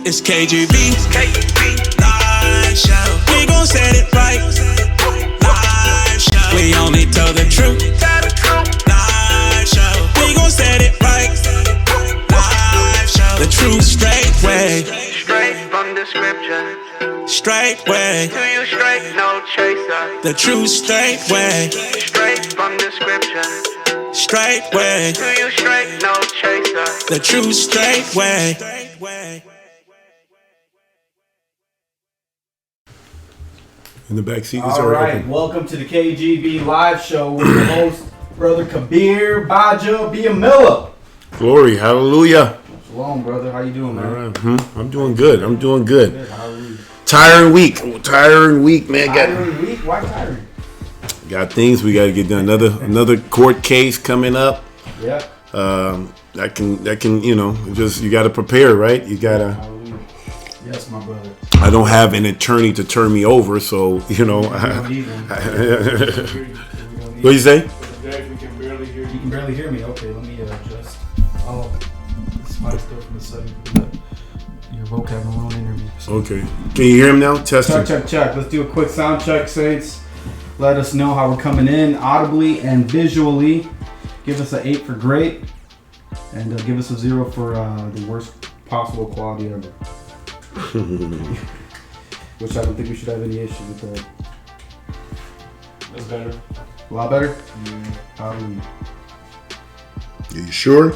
It's KGB. Live show. We gon' set it right. Live show. We only tell the truth. Live show. We gon' set it right. Live show. The true straight way. Straight from the scripture. Straight way. To you straight, no chaser. The true straight way. Straight from the scripture. Straight way. To you straight, no chaser. The true straight way. In the back seat. All right, welcome to the KGB live show with your host, Brother Kabir Gbaja-Biamila. Glory, hallelujah. Shalom, brother. How you doing, man? All right. I'm doing good. Good. Hallelujah. Tiring week, man. Tiring week? Why tiring? Got things we got to get done. Another court case coming up. Yeah. That can you got to prepare, right? You got to. Hallelujah. Yes, my brother. I don't have an attorney to turn me over, so We don't need them. What do you say? We can barely hear you. You can barely hear me. Okay, let me adjust. Oh, this mic stuff from the setting. Your vocab in one interview. So. Okay. Can you hear him now? Testing. Check. Let's do a quick sound check, Saints. Let us know how we're coming in audibly and visually. Give us an 8 for great, and give us a 0 for the worst possible quality ever. Which I don't think we should have any issue with that. That's better. A lot better? Yeah. Are you sure?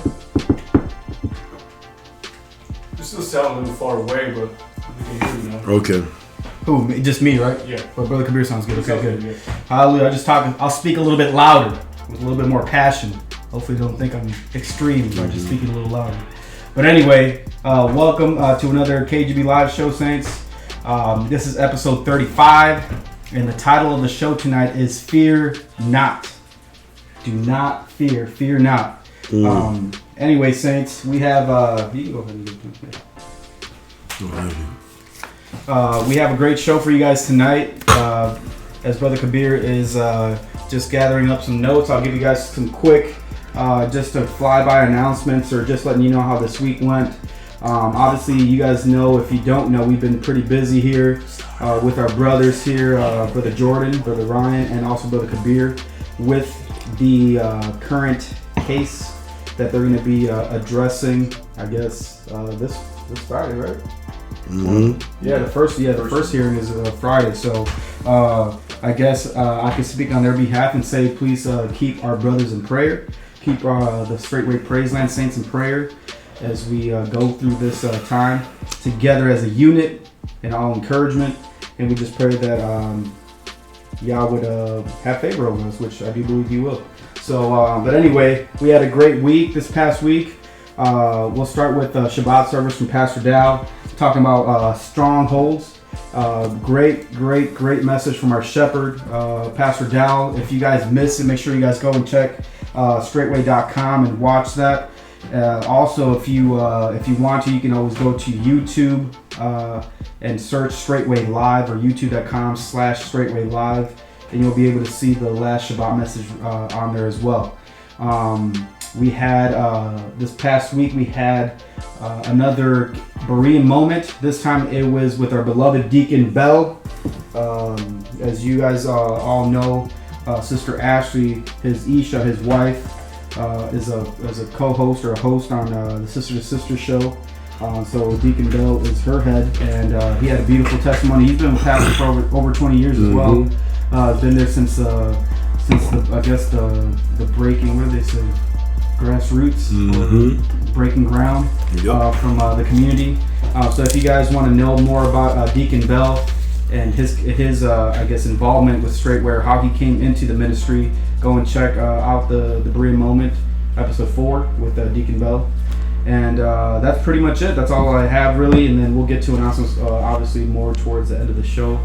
You still sound a little far away, but we can hear you now. Okay. Who? Just me, right? Yeah. But Brother Kabir sounds good. Okay, good. Yeah. Hallelujah. I'll speak a little bit louder with a little bit more passion. Hopefully you don't think I'm extreme by just speaking a little louder. But anyway, welcome to another KGB Live show, Saints. This is episode 35, and the title of the show tonight is Fear Not. Do not fear. Fear not. Anyway, Saints, we have... you can go ahead and get it. We have a great show for you guys tonight. As Brother Kabir is just gathering up some notes, I'll give you guys some quick, just a fly-by announcements or just letting you know how this week went. Obviously, you guys know, if you don't know, we've been pretty busy here with our brothers here, Brother Jordan, Brother Ryan, and also Brother Kabir, with the current case that they're going to be addressing, I guess, this Friday, right? Mm-hmm. Yeah, the first hearing is Friday. So I guess I can speak on their behalf and say, please keep our brothers in prayer. Keep the Straightway Praise Land Saints in prayer as we go through this time together as a unit and all encouragement. And we just pray that Yah would have favor over us, which I do believe He will. So, but anyway, we had a great week this past week. We'll start with Shabbat service from Pastor Dow, talking about strongholds. Great message from our shepherd, Pastor Dow. If you guys missed it, make sure you guys go and check straightway.com and watch that. Also, if you want to, you can always go to YouTube and search Straightway Live or youtube.com/Straightway Live, and you'll be able to see the last Shabbat message on there as well. We had this past week we had another Berean moment. This time it was with our beloved Deacon Bell. As you guys all know, Sister Ashley, his wife, is a co-host or a host on the Sister to Sister show. So Deacon Bell is her head, and he had a beautiful testimony. He's been with Pastor for over 20 years as well. Been there since the breaking, what do they say? Grassroots, breaking ground from the community. So if you guys want to know more about Deacon Bell and his involvement with Straightway, how he came into the ministry, go and check out the Berean Moment, episode 4 with Deacon Bell. And that's pretty much it. That's all I have really, and then we'll get to announcements obviously more towards the end of the show.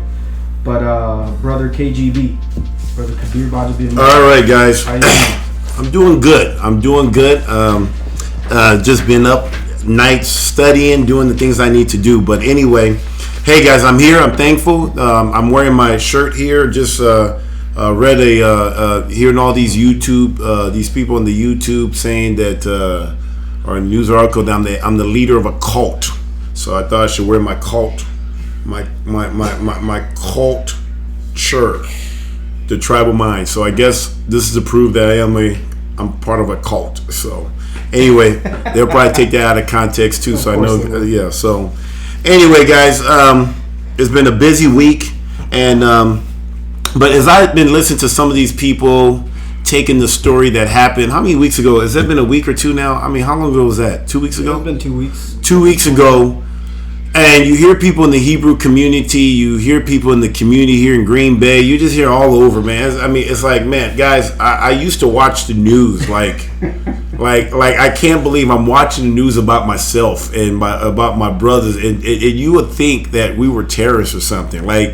But Brother KGB, Brother Kabir Gbaja-Biamila. All right, guys. How you doing? I'm doing good. Just been up nights studying, doing the things I need to do. But anyway, hey guys, I'm here. I'm thankful. I'm wearing my shirt here. Just read hearing all these these people on the YouTube saying that, or a news article that I'm the leader of a cult. So I thought I should wear my cult, my culture, the tribal mind. So I guess this is to prove that I'm part of a cult. So anyway, they'll probably take that out of context too. So I know, yeah. So anyway, guys, it's been a busy week, and but as I've been listening to some of these people taking the story that happened, how many weeks ago? Has that been a week or two now? I mean, how long ago was that? 2 weeks ago? It's been 2 weeks. 2 weeks ago. And you hear people in the Hebrew community, you hear people in the community here in Green Bay, you just hear all over, man. I mean, it's like, man, guys, I used to watch the news, like I can't believe I'm watching the news about myself and about my brothers, and you would think that we were terrorists or something, we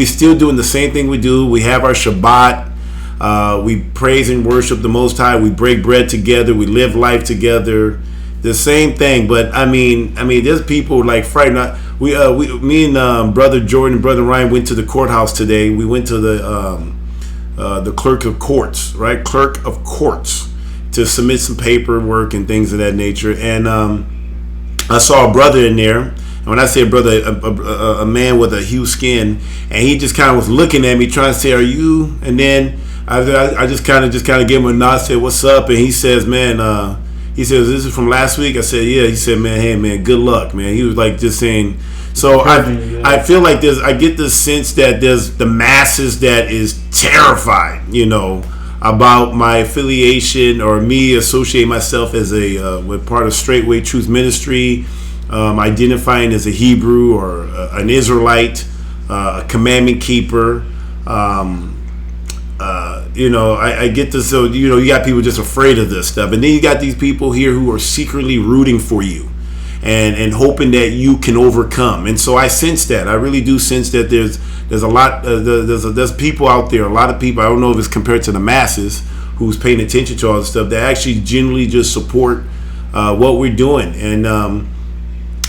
still doing the same thing we do. We have our Shabbat, we praise and worship the Most High, we break bread together, we live life together. The same thing, but I mean, there's people like Friday night. Me and brother Jordan and brother Ryan went to the courthouse today. We went to the clerk of courts, right? Clerk of courts to submit some paperwork and things of that nature. And I saw a brother in there. And when I say a brother, a man with a huge skin, and he just kind of was looking at me, trying to say, "Are you?" And then I just kind of gave him a nod, said, "What's up?" And he says, "Man." He says, "This is from last week." I said, "Yeah." He said, "Man, hey, man, good luck, man." He was like just saying. So I feel like I get this sense that there's the masses that is terrified, about my affiliation or me associating myself as with part of Straightway Truth Ministry, identifying as a Hebrew or an Israelite, a commandment keeper. I get this. So you got people just afraid of this stuff, and then you got these people here who are secretly rooting for you, and hoping that you can overcome. And so I sense that. I really do sense that there's a lot. There's people out there. A lot of people. I don't know if it's compared to the masses who's paying attention to all this stuff, that actually genuinely just support what we're doing.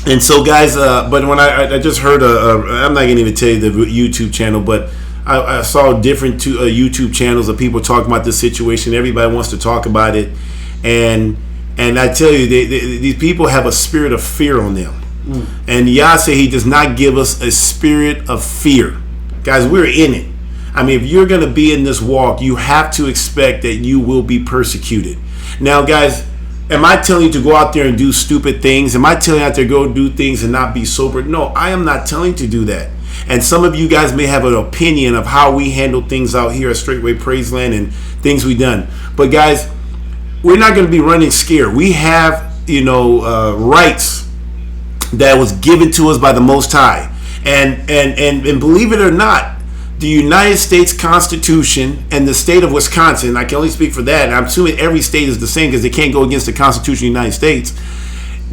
And so, guys. But when I just heard I'm not gonna even tell you the YouTube channel, but I saw different YouTube channels of people talking about this situation. Everybody wants to talk about it, and I tell you, these people have a spirit of fear on them. And Yah said He does not give us a spirit of fear. Guys, we're in it. I mean, if you're going to be in this walk, you have to expect that you will be persecuted. Now, guys, am I telling you to go out there and do stupid things? Am I telling you out there to go do things and not be sober? No, I am not telling you to do that. And some of you guys may have an opinion of how we handle things out here at Straightway Praiseland and things we've done. But guys, we're not going to be running scared. We have, rights that was given to us by the Most High. And believe it or not, the United States Constitution and the state of Wisconsin, I can only speak for that, and I'm assuming every state is the same because they can't go against the Constitution of the United States,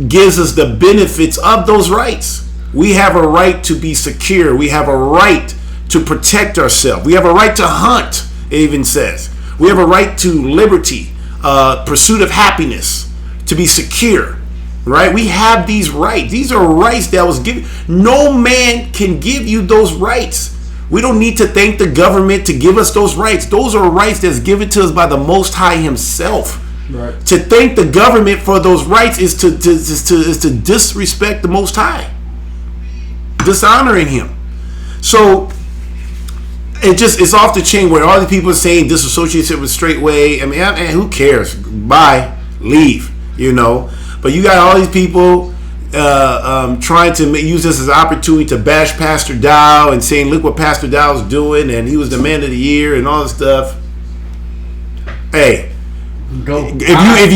gives us the benefits of those rights. We have a right to be secure. We have a right to protect ourselves. We have a right to hunt, it even says. We have a right to liberty, pursuit of happiness, to be secure, right? We have these rights. These are rights that was given. No man can give you those rights. We don't need to thank the government to give us those rights. Those are rights that's given to us by the Most High Himself. Right. To thank the government for those rights is to disrespect the Most High. Dishonoring Him. So it's off the chain where all the people are saying disassociate with Straightway. I mean, who cares? Bye, leave. But you got all these people trying to use this as an opportunity to bash Pastor Dow and saying, look what Pastor Dow's doing, and he was the man of the year and all this stuff. Hey, go. If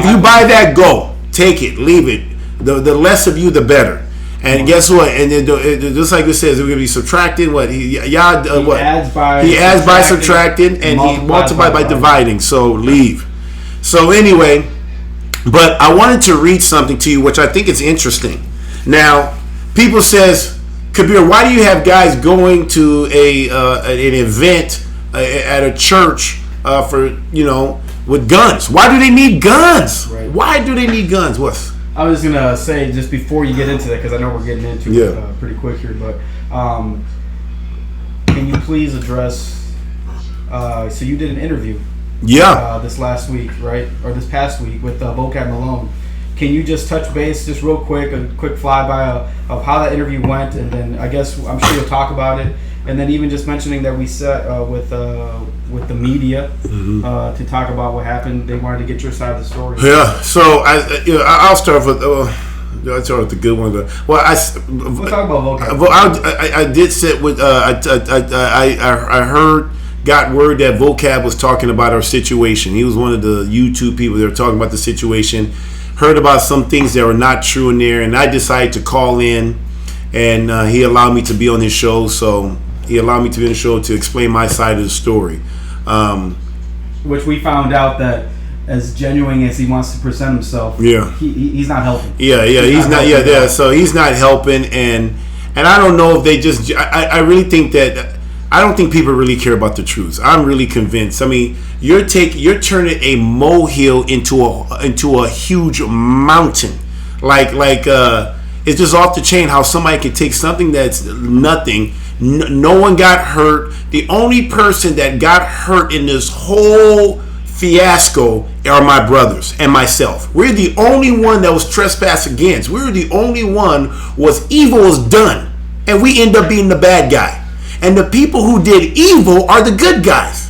you buy that, go. Take it, leave it. The less of you, the better. And guess what? And then, just like it says, we're going to be subtracting what? He adds by subtracting, and he multiplied by dividing. So leave. So anyway, but I wanted to read something to you, which I think is interesting. Now, people says, Kabir, why do you have guys going to an event at a church for with guns? Why do they need guns? Right. Why do they need guns? I was just going to say, just before you get into that, because I know we're getting into it pretty quick here, but can you please address, so you did an interview this last week, right? Or this past week with Vocab Malone. can you just touch base just real quick, a quick flyby of how that interview went, and then I guess I'm sure you'll talk about it, and then even just mentioning that we sat with the media to talk about what happened. They wanted to get your side of the story. Yeah. So I'll start with. I'll start with the good one. Well, We'll talk about vocab. Well, I did sit with. I heard. Got word that Vocab was talking about our situation. He was one of the YouTube people that were talking about the situation. Heard about some things that were not true in there, and I decided to call in, and he allowed me to be on his show. So he allowed me to be on the show to explain my side of the story. Which we found out that as genuine as he wants to present himself, he's not helping. He's not. So he's not helping, and I don't know if they just. I really think that. I don't think people really care about the truth. I'm really convinced. I mean, you're turning a molehill into a huge mountain. Like it's just off the chain how somebody can take something that's nothing. No one got hurt. The only person that got hurt in this whole fiasco are my brothers and myself. We're the only one that was trespassed against. We were the only one was evil was done, and we end up being the bad guy. And the people who did evil are the good guys.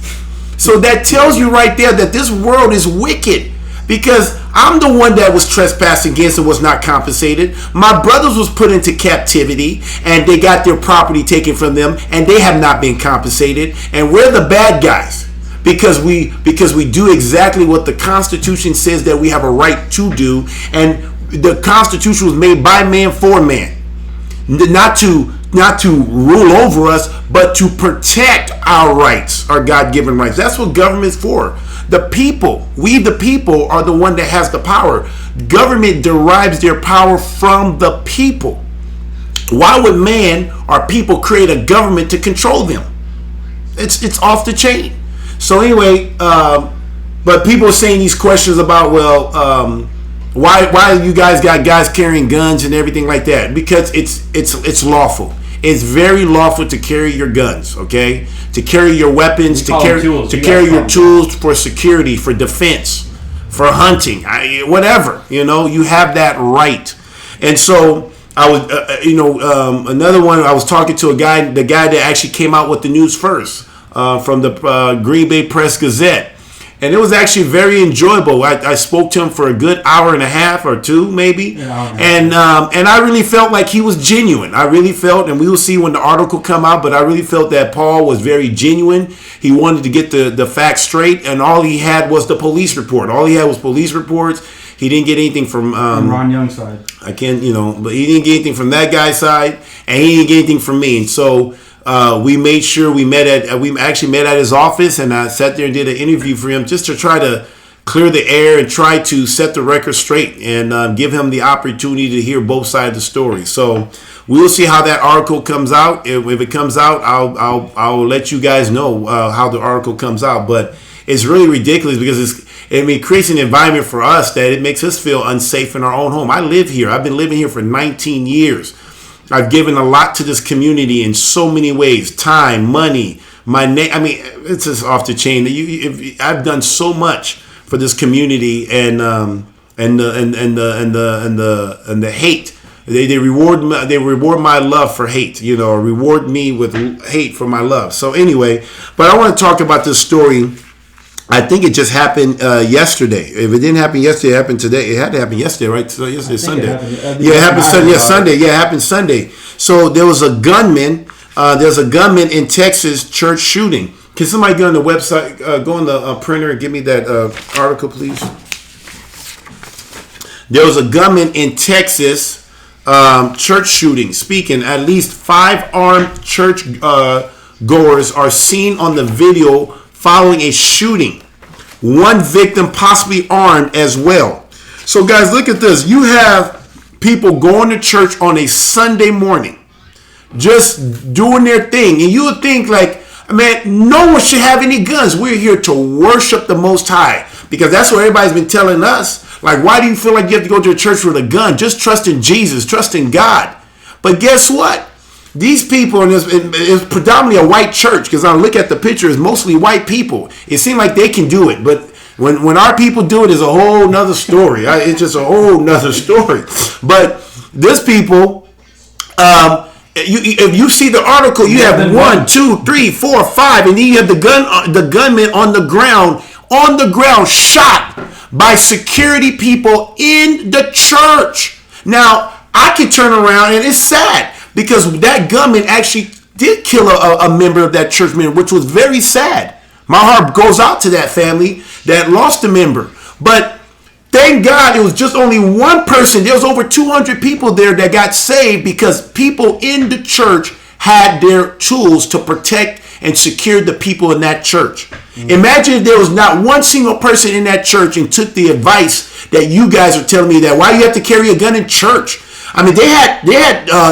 So that tells you right there that this world is wicked. Because I'm the one that was trespassed against and was not compensated. My brothers was put into captivity and they got their property taken from them and they have not been compensated. And we're the bad guys. Because we do exactly what the Constitution says that we have a right to do. And the Constitution was made by man for man. Not to rule over us, but to protect our rights, our God-given rights. That's what government's for. The people, we the people, are the one that has the power. Government derives their power from the people. Why would man or people create a government to control them? It's off the chain. So anyway, but people are saying these questions about, why you guys got guys carrying guns and everything like that? Because it's lawful. It's very lawful to carry your guns, okay? To carry your weapons, to carry your tools for security, for defense, for hunting, whatever. You have that right. And so I was, another one. I was talking to the guy that actually came out with the news first from the Green Bay Press Gazette. And it was actually very enjoyable. I spoke to him for a good hour and a half or two, maybe. And I really felt like he was genuine. I really felt, and we will see when the article come out, but I really felt that Paul was very genuine. He wanted to get the facts straight, and all he had was the police report. All he had was police reports. He didn't get anything from Ron Young's side. But he didn't get anything from that guy's side, and he didn't get anything from me. And so we made sure we actually met at his office, and I sat there and did an interview for him just to try to clear the air and try to set the record straight and give him the opportunity to hear both sides of the story. So we'll see how that article comes out. If it comes out, I'll let you guys know how the article comes out. But it's really ridiculous because it creates an environment for us that it makes us feel unsafe in our own home. I live here. I've been living here for 19 years. I've given a lot to this community in so many ways: time, money, my name. I mean, it's just off the chain. I've done so much for this community, and the hate. They reward my love for hate. Reward me with hate for my love. So anyway, but I want to talk about this story. I think it just happened yesterday. If it didn't happen yesterday, it happened today. It had to happen yesterday, right? So yesterday, Sunday. It happened Sunday. Sunday. Yeah, it happened Sunday. So there was a gunman. There's a gunman in Texas church shooting. Can somebody go on the website, go on the printer and give me that article, please? There was a gunman in Texas church shooting. Speaking, at least 5 armed church goers are seen on the video following a shooting. One victim possibly armed as well. So guys, look at this. You have people going to church on a Sunday morning, just doing their thing. And you would think like, man, no one should have any guns. We're here to worship the Most High. Because that's what everybody's been telling us. Like, why do you feel like you have to go to a church with a gun? Just trust in Jesus, trust in God. But guess what? These people, and it's predominantly a white church, because I look at the picture, it's mostly white people. It seems like they can do it. But When our people do it, is a whole nother story. It's just a whole nother story. But this people, if you see the article, you have 1, 2, 3, 4, 5, and then you have the gunman on the ground, shot by security people in the church. Now, I can turn around, and it's sad because that gunman actually did kill a member of that church member, which was very sad. My heart goes out to that family that lost a member. But thank God it was just only one person. There was over 200 people there that got saved because people in the church had their tools to protect and secure the people in that church. Imagine if there was not one single person in that church and took the advice that you guys are telling me, that why you have to carry a gun in church. I mean, they had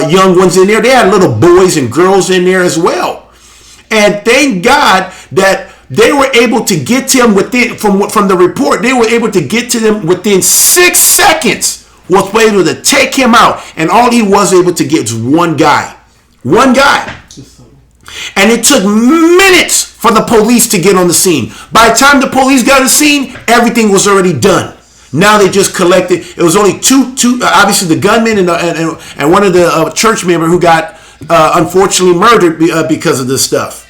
young ones in there. They had little boys and girls in there as well. And thank God that they were able to get to him from the report, they were able to get to them within 6 seconds, was able to take him out. And all he was able to get was one guy. One guy. And it took minutes for the police to get on the scene. By the time the police got on the scene, everything was already done. Now they just collected. It was only two obviously the gunman and one of the church member who got unfortunately murdered because of this stuff.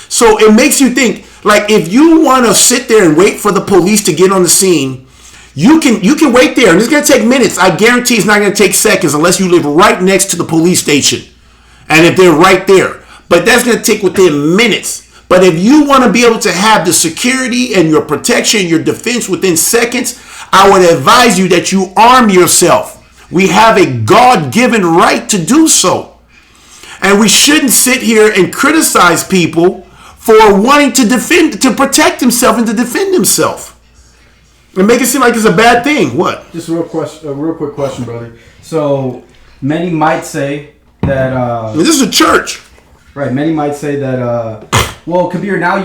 So it makes you think, like, if you want to sit there and wait for the police to get on the scene, you can wait there, and it's going to take minutes. I guarantee it's not going to take seconds unless you live right next to the police station, and if they're right there. But that's going to take within minutes. But if you want to be able to have the security and your protection, your defense within seconds, I would advise you that you arm yourself. We have a God-given right to do so. And we shouldn't sit here and criticize people for wanting to protect himself and to defend himself. And make it seem like it's a bad thing. What? Just a real quick question, brother. So many might say that this is a church. Right, many might say that well, Kabir, now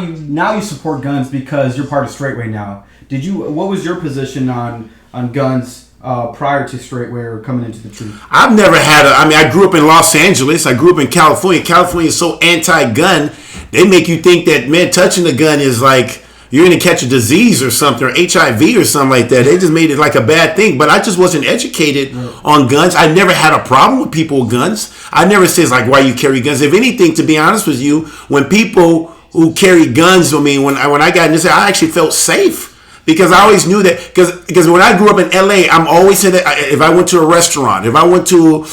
you support guns because you're part of Straightway now. What was your position on guns prior to Straightway or coming into the truth? I've never had I grew up in Los Angeles. I grew up in California. California is so anti-gun. They make you think that, man, touching a gun is like you're going to catch a disease or something, or HIV or something like that. They just made it like a bad thing. But I just wasn't educated on guns. I never had a problem with people with guns. I never says like, why you carry guns. If anything, to be honest with you, when people who carry guns, I mean, when I got in this, I actually felt safe. Because I always knew that, because when I grew up in LA, I'm always saying that if I went to a restaurant, if I went to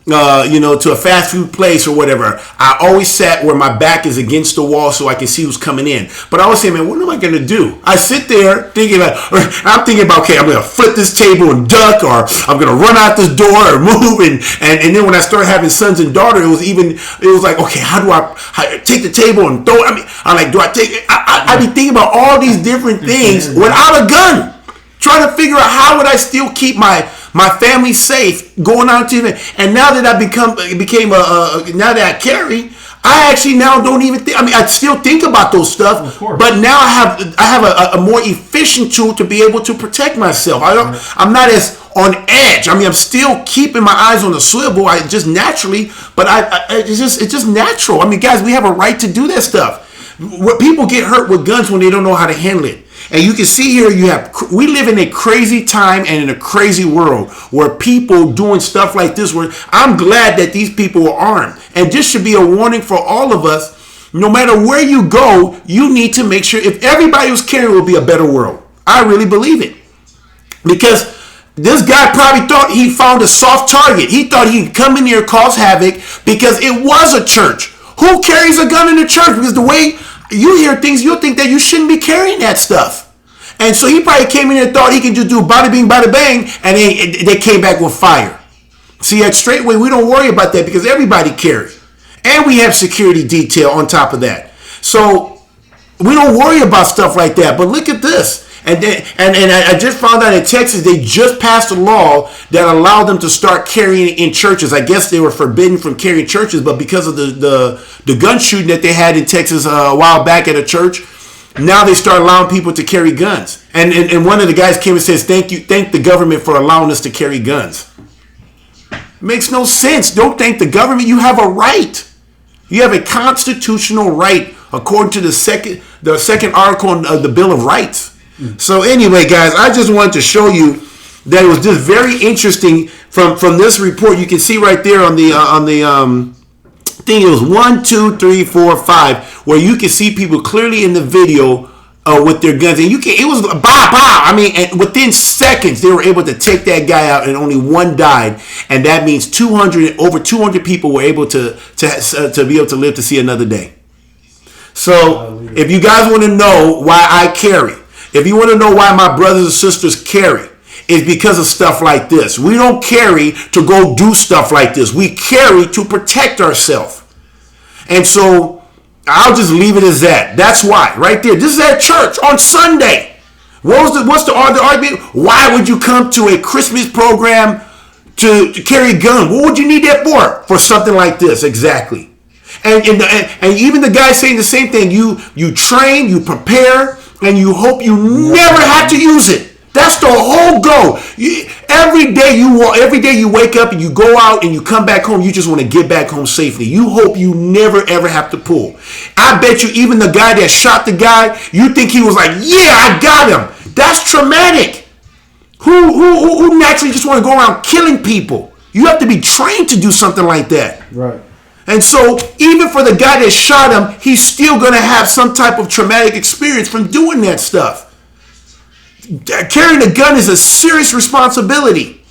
to a fast food place or whatever, I always sat where my back is against the wall so I can see who's coming in. But I always say, man, what am I going to do? I sit there thinking I'm thinking about, okay, I'm going to flip this table and duck, or I'm going to run out this door or move. And then when I started having sons and daughters, it was like, okay, how do I take the table and throw it? I mean, I'm like, do I take it? I be thinking about all these different things without a gun, trying to figure out how would I still keep my family safe going out to it. And now that I now that I carry, I actually now don't even think. I mean, I still think about those stuff, but now I have a more efficient tool to be able to protect myself. I'm not as on edge. I mean, I'm still keeping my eyes on the swivel. I just naturally, but it's just natural. I mean, guys, we have a right to do that stuff. People get hurt with guns when they don't know how to handle it. And you can see here, we live in a crazy time and in a crazy world where people doing stuff like this. Where I'm glad that these people are armed. And this should be a warning for all of us. No matter where you go, you need to make sure, if everybody was carrying, it would be a better world. I really believe it. Because this guy probably thought he found a soft target. He thought he'd come in here and cause havoc because it was a church. Who carries a gun in the church? Because the way you hear things, you'll think that you shouldn't be carrying that stuff. And so he probably came in and thought he could just do bada bing, bada bang, and they came back with fire. See, at Straightway, we don't worry about that because everybody carries. And we have security detail on top of that. So we don't worry about stuff like that. But look at this. And I just found out in Texas, they just passed a law that allowed them to start carrying in churches. I guess they were forbidden from carrying churches, but because of the gun shooting that they had in Texas a while back at a church, now they start allowing people to carry guns. And one of the guys came and says, thank the government for allowing us to carry guns. It makes no sense. Don't thank the government. You have a right. You have a constitutional right according to the second article of the Bill of Rights. So anyway, guys, I just wanted to show you that it was just very interesting from this report. You can see right there on the thing. It was 1, 2, 3, 4, 5, where you can see people clearly in the video with their guns, and it was bah bah. I mean, and within seconds they were able to take that guy out, and only one died, and that means over 200 people were able to be able to live to see another day. So, if you guys want to know why I carry, if you want to know why my brothers and sisters carry, it's because of stuff like this. We don't carry to go do stuff like this. We carry to protect ourselves. And so, I'll just leave it as that. That's why, right there. This is at church on Sunday. What's the argument? Why would you come to a Christmas program to carry a gun? What would you need that for? For something like this, exactly. And even the guy saying the same thing. You train, you prepare, and you hope you never have to use it. That's the whole goal. Every day you wake up and you go out and you come back home, you just want to get back home safely. You hope you never ever have to pull. I bet you even the guy that shot the guy, you think he was like, yeah, I got him. That's traumatic. Who naturally just want to go around killing people? You have to be trained to do something like that. Right. And so even for the guy that shot him, he's still going to have some type of traumatic experience from doing that stuff. Carrying a gun is a serious responsibility.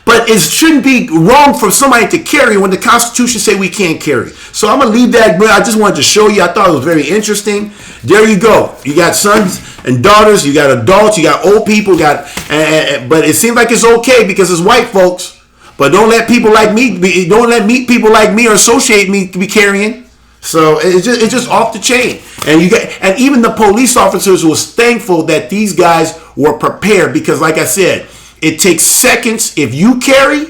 But it shouldn't be wrong for somebody to carry when the Constitution say we can't carry. So I'm going to leave that. I just wanted to show you. I thought it was very interesting. There you go. You got sons and daughters. You got adults. You got old people. But it seems like it's okay because it's white folks. But don't let people like me. Don't let people like me or associate me to be carrying. So it's just off the chain. And even the police officers was thankful that these guys were prepared because, like I said, it takes seconds if you carry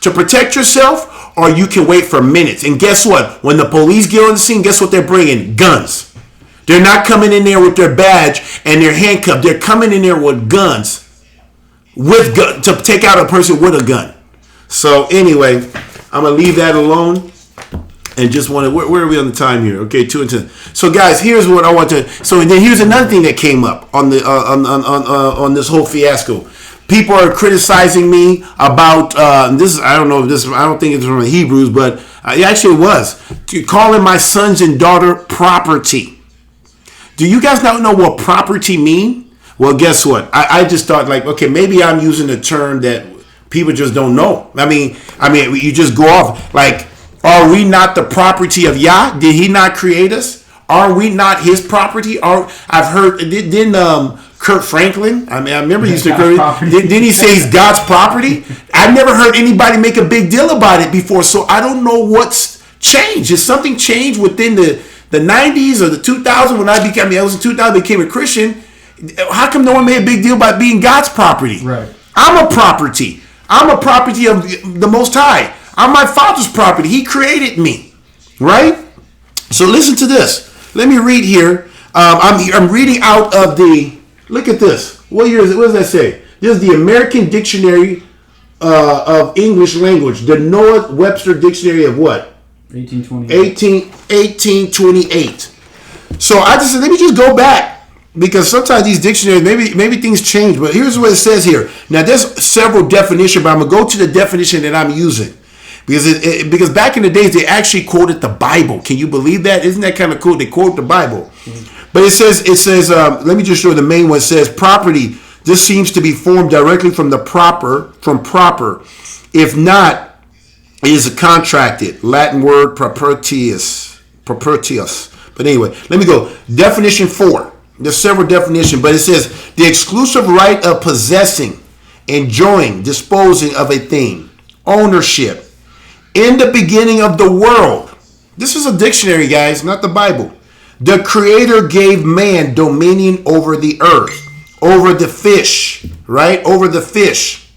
to protect yourself, or you can wait for minutes. And guess what? When the police get on the scene, guess what they're bringing? Guns. They're not coming in there with their badge and their handcuff. They're coming in there with guns, to take out a person with a gun. So anyway, I'm gonna leave that alone. And just wanted, where are we on the time here? Okay, 2 and 10. So guys, here's what I want to. So then here's another thing that came up on the on this whole fiasco. People are criticizing me about this. I don't know if this. I don't think it's from the Hebrews, but it actually was calling my sons and daughter property. Do you guys not know what property mean? Well, guess what? I just thought like, okay, maybe I'm using a term that people just don't know. I mean, you just go off like. Are we not the property of Yah? Did he not create us? Are we not his property? I've heard, didn't Kurt Franklin, I remember he used to, didn't he say he's God's property? I've never heard anybody make a big deal about it before, so I don't know what's changed. Has something changed within the 90s or the 2000s when I was in 2000, became a Christian? How come no one made a big deal about being God's property? Right. I'm a property. I'm a property of the Most High. I'm my Father's property. He created me, right? So listen to this. Let me read here. I'm reading out of the. Look at this. What year is it? What does that say? This is the American Dictionary of English Language. The Noah Webster Dictionary of what? 1828. 1828. So I just said, let me just go back because sometimes these dictionaries, maybe things change. But here's what it says here. Now there's several definitions, but I'm gonna go to the definition that I'm using. Because back in the days, they actually quoted the Bible. Can you believe that? Isn't that kind of cool? They quote the Bible. Mm-hmm. But it says, let me just show you the main one. It says, property. This seems to be formed directly from proper. If not, it is a contracted. Latin word, propertius. But anyway, let me go. Definition 4. There's several definitions, but it says, the exclusive right of possessing, enjoying, disposing of a thing. Ownership. In the beginning of the world, this is a dictionary, guys, not the Bible. The Creator gave man dominion over the earth, over the fish, right? Over the fish.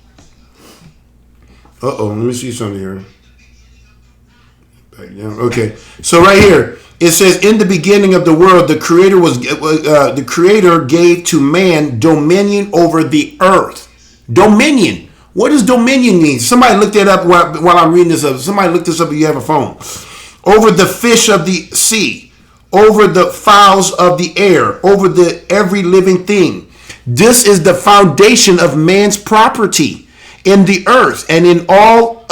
Let me see something here. Back down. Okay, so right here it says, in the beginning of the world, the Creator gave to man dominion over the earth. Dominion. What does dominion mean? Somebody look that up while I'm reading this up. Somebody look this up if you have a phone. Over the fish of the sea, over the fowls of the air, over the every living thing. This is the foundation of man's property in the earth and in all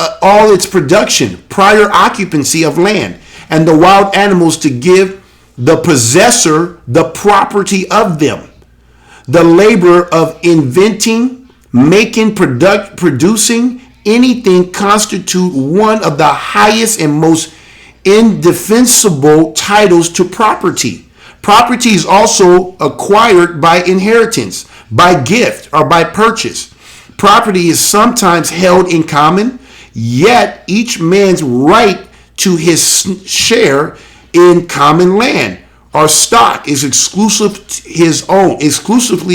its production, prior occupancy of land, and the wild animals to give the possessor the property of them. The labor of inventing, making, producing anything constitute one of the highest and most indefensible titles to property. Property is also acquired by inheritance, by gift, or by purchase. Property is sometimes held in common, yet each man's right to his share in common land or stock is exclusively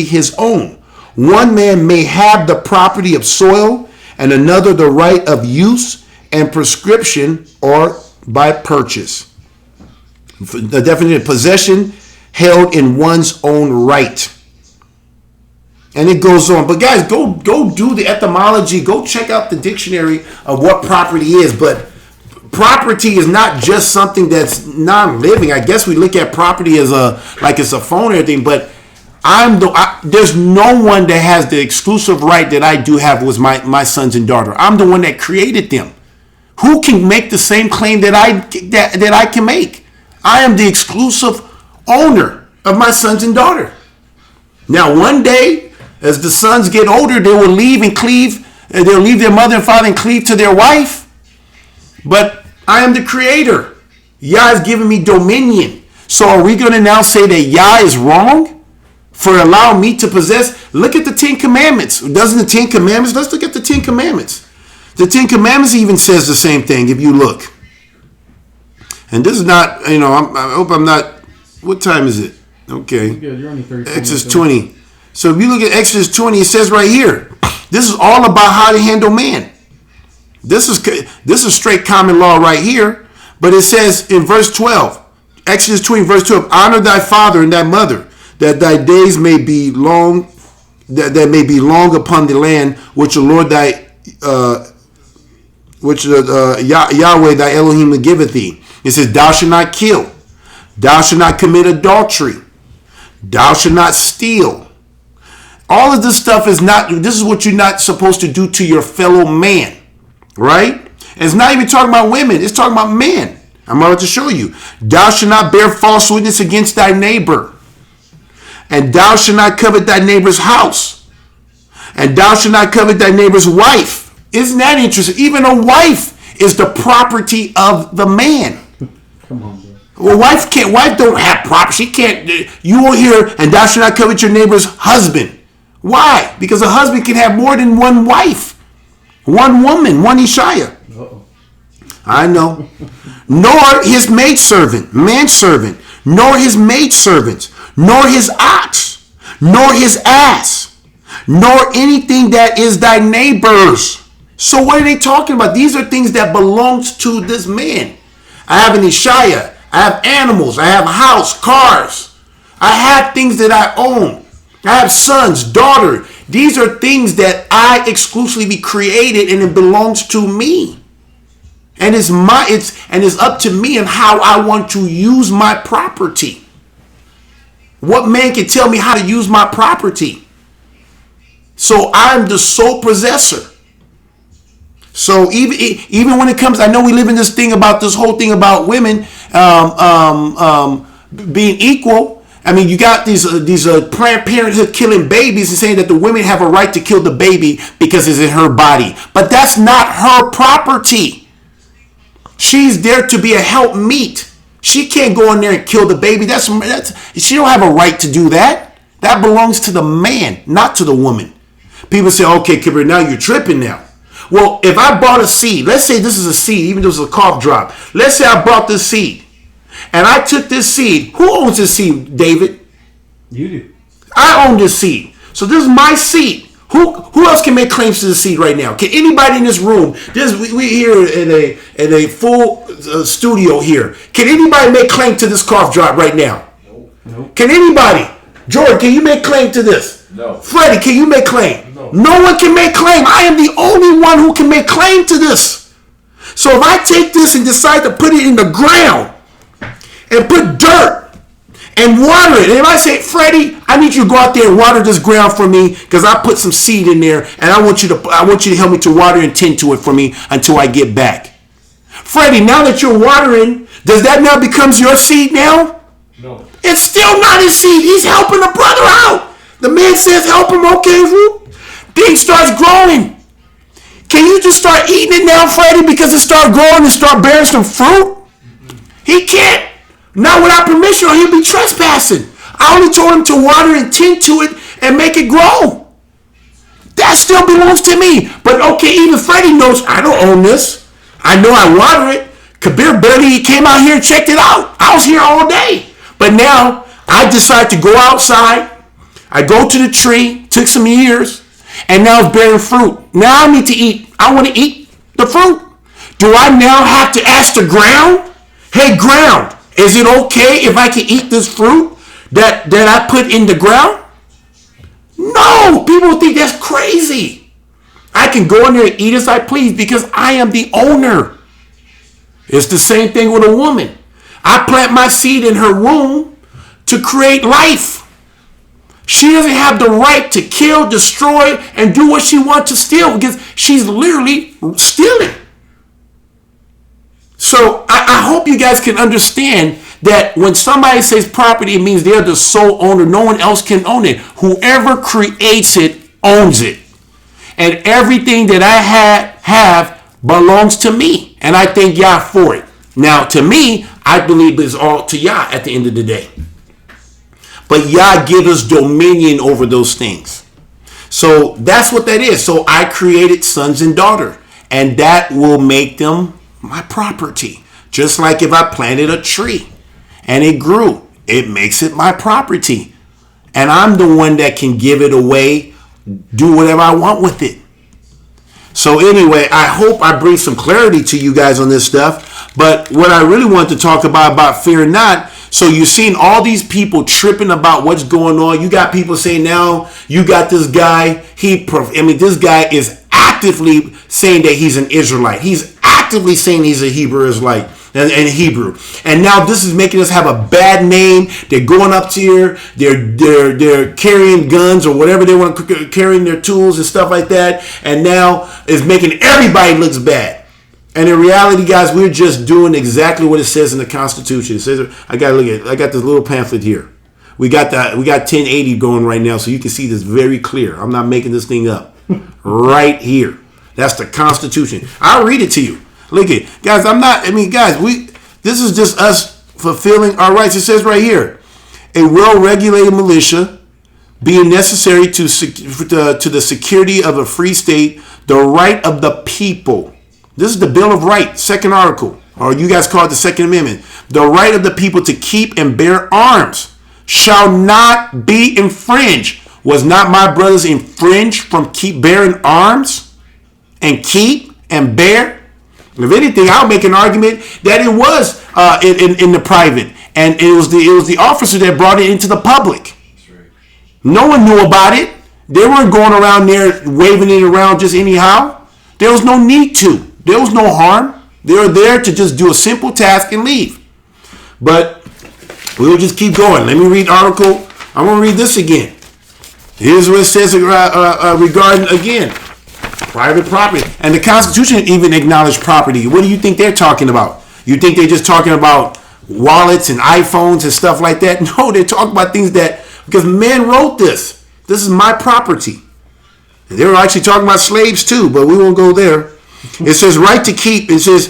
his own. One man may have the property of soil and another the right of use and prescription or by purchase. The definition of possession, held in one's own right. And it goes on. But guys, go do the etymology. Go check out the dictionary of what property is. But property is not just something that's non-living. I guess we look at property as it's a phone or anything. But there's no one that has the exclusive right that I do have with my sons and daughter. I'm the one that created them. Who can make the same claim that I can make? I am the exclusive owner of my sons and daughter. Now, one day, as the sons get older, they will leave and cleave. They'll leave their mother and father and cleave to their wife. But I am the creator. Yah has given me dominion. So are we going to now say that Yah is wrong for allowing me to possess? Look at the Ten Commandments. Doesn't the Ten Commandments? Let's look at the Ten Commandments. The Ten Commandments even says the same thing if you look. And this is not, I hope I'm not, what time is it? Okay. You're only 30 Exodus 20. So if you look at Exodus 20, it says right here, this is all about how to handle man. This is straight common law right here. But it says in verse 12, Exodus 20, verse 12, honor thy father and thy mother, that thy days may be long, that may be long upon the land which the Lord Yahweh thy Elohim giveth thee. It says, thou shalt not kill. Thou shalt not commit adultery. Thou shalt not steal. All of this stuff this is what you're not supposed to do to your fellow man. Right? And it's not even talking about women. It's talking about men. I'm about to show you. Thou shalt not bear false witness against thy neighbor. And thou shalt not covet thy neighbor's house. And thou shalt not covet thy neighbor's wife. Isn't that interesting? Even a wife is the property of the man. Come on, bro. Well, wife don't have property. She can't. You will hear, and thou shalt not covet your neighbor's husband. Why? Because a husband can have more than one wife. One woman, one Ishaya. Uh-oh. I know. Nor his maidservant, manservant, nor his maidservants, nor his ox, nor his ass, nor anything that is thy neighbor's. So what are they talking about? These are things that belongs to this man. I have an Ishaya. I have animals. I have a house, cars. I have things that I own. I have sons, daughter. These are things that I exclusively created, and it belongs to me. And it's up to me and how I want to use my property. What man can tell me how to use my property? So I'm the sole possessor. So even when it comes, I know we live in this whole thing about women being equal. I mean, you got these Planned Parenthood killing babies and saying that the women have a right to kill the baby because it's in her body. But that's not her property. She's there to be a helpmeet. She can't go in there and kill the baby. She don't have a right to do that. That belongs to the man, not to the woman. People say, okay, Kibber, now you're tripping now. Well, if I bought a seed, let's say this is a seed, even though it's a cough drop. Let's say I bought this seed. And I took this seed. Who owns this seed, David? You do. I own this seed. So this is my seed. Who else can make claims to the seed right now? Can anybody in this room? We here in a full studio here. Can anybody make claim to this cough drop right now? Nope. Can anybody? Jordan, can you make claim to this? No. Freddie, can you make claim? No. No one can make claim. I am the only one who can make claim to this. So if I take this and decide to put it in the ground, and put dirt and water it. And if I say, Freddie, I need you to go out there and water this ground for me because I put some seed in there and I want you to help me to water and tend to it for me until I get back. Freddie, now that you're watering, does that now becomes your seed now? No. It's still not his seed. He's helping the brother out. The man says, help him, okay, thing starts growing. Can you just start eating it now, Freddie, because it started growing and start bearing some fruit? He can't. Not without permission or he'll be trespassing. I only told him to water and tend to it and make it grow. That still belongs to me. But okay, even Freddie knows I don't own this. I know I water it. Kabir barely came out here and checked it out. I was here all day. But now I decide to go outside. I go to the tree. Took some years. And now it's bearing fruit. Now I need to eat. I want to eat the fruit. Do I now have to ask the ground? Hey, ground, is it okay if I can eat this fruit that I put in the ground? No, people think that's crazy. I can go in there and eat as I please because I am the owner. It's the same thing with a woman. I plant my seed in her womb to create life. She doesn't have the right to kill, destroy, and do what she wants to steal because she's literally stealing. So I hope you guys can understand that when somebody says property, it means they're the sole owner. No one else can own it. Whoever creates it owns it. And everything that I have belongs to me. And I thank Yah for it. Now, to me, I believe it's all to Yah at the end of the day. But Yah gives us dominion over those things. So that's what that is. So I created sons and daughters. And that will make them my property. Just like if I planted a tree and it grew, it makes it my property. And I'm the one that can give it away, do whatever I want with it. So anyway, I hope I bring some clarity to you guys on this stuff. But what I really want to talk about fear not. So you've seen all these people tripping about what's going on. You got people saying now you got this guy. This guy is actively saying that he's an Israelite. He's actively saying he's a Hebrew Israelite and Hebrew. And now this is making us have a bad name. They're going up to here. They're carrying guns or whatever they want to carrying their tools and stuff like that. And now it's making everybody looks bad. And in reality, guys, we're just doing exactly what it says in the Constitution. It says, I got this little pamphlet here. We got 1080 going right now, so you can see this very clear. I'm not making this thing up. Right here. That's the Constitution. I'll read it to you. Look at it. Guys, this is just us fulfilling our rights. It says right here, a well-regulated militia being necessary to the security of a free state, the right of the people. This is the Bill of Rights, second article, or you guys call it the Second Amendment. The right of the people to keep and bear arms shall not be infringed. Was not my brothers infringed from keep bearing arms and keep and bear? If anything, I'll make an argument that it was in the private, and it was the officer that brought it into the public. That's right. No one knew about it. They weren't going around there waving it around just anyhow. There was no need to. There was no harm. They were there to just do a simple task and leave. But we will just keep going. Let me read article. I'm going to read this again. Here's what it says regarding, again, private property. And the Constitution even acknowledged property. What do you think they're talking about? You think they're just talking about wallets and iPhones and stuff like that? No, they're talking about things that, because men wrote this. This is my property. And they were actually talking about slaves too, but we won't go there. It says right to keep. It says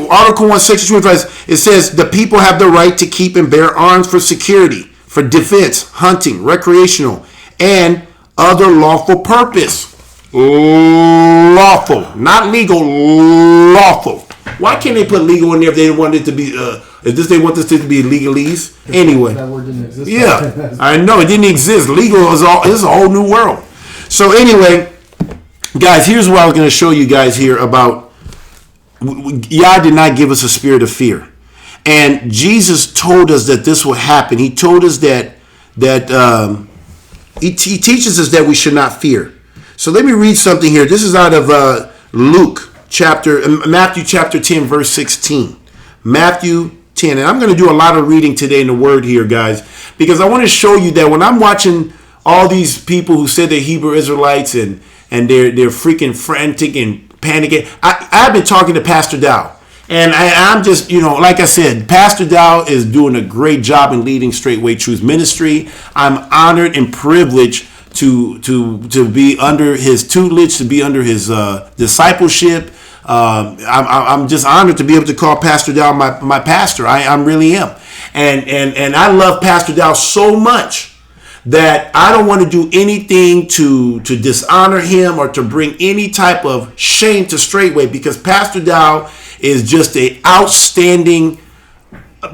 Article 1, Section 25. It says the people have the right to keep and bear arms for security, for defense, hunting, recreational, and other lawful purpose. Lawful, not legal. Lawful. Why can't they put legal in there if they want it to be? They want this to be legalese anyway. That word didn't exist. Yeah, I know it didn't exist. Legal is all. This is a whole new world. So anyway. Guys, here's what I was going to show you guys here about Yah did not give us a spirit of fear. And Jesus told us that this will happen. He told us that he teaches us that we should not fear. So let me read something here. This is out of Matthew chapter 10, verse 16. Matthew 10. And I'm going to do a lot of reading today in the Word here, guys, because I want to show you that when I'm watching all these people who said they're Hebrew Israelites and they're freaking frantic and panicking. I've been talking to Pastor Dow, and I'm just, like I said, Pastor Dow is doing a great job in leading Straightway Truth Ministry. I'm honored and privileged to be under his tutelage, to be under his discipleship. I'm just honored to be able to call Pastor Dow my pastor. I really am, and I love Pastor Dow so much that I don't want to do anything to dishonor him or to bring any type of shame to Straightway, because Pastor Dow is just an outstanding,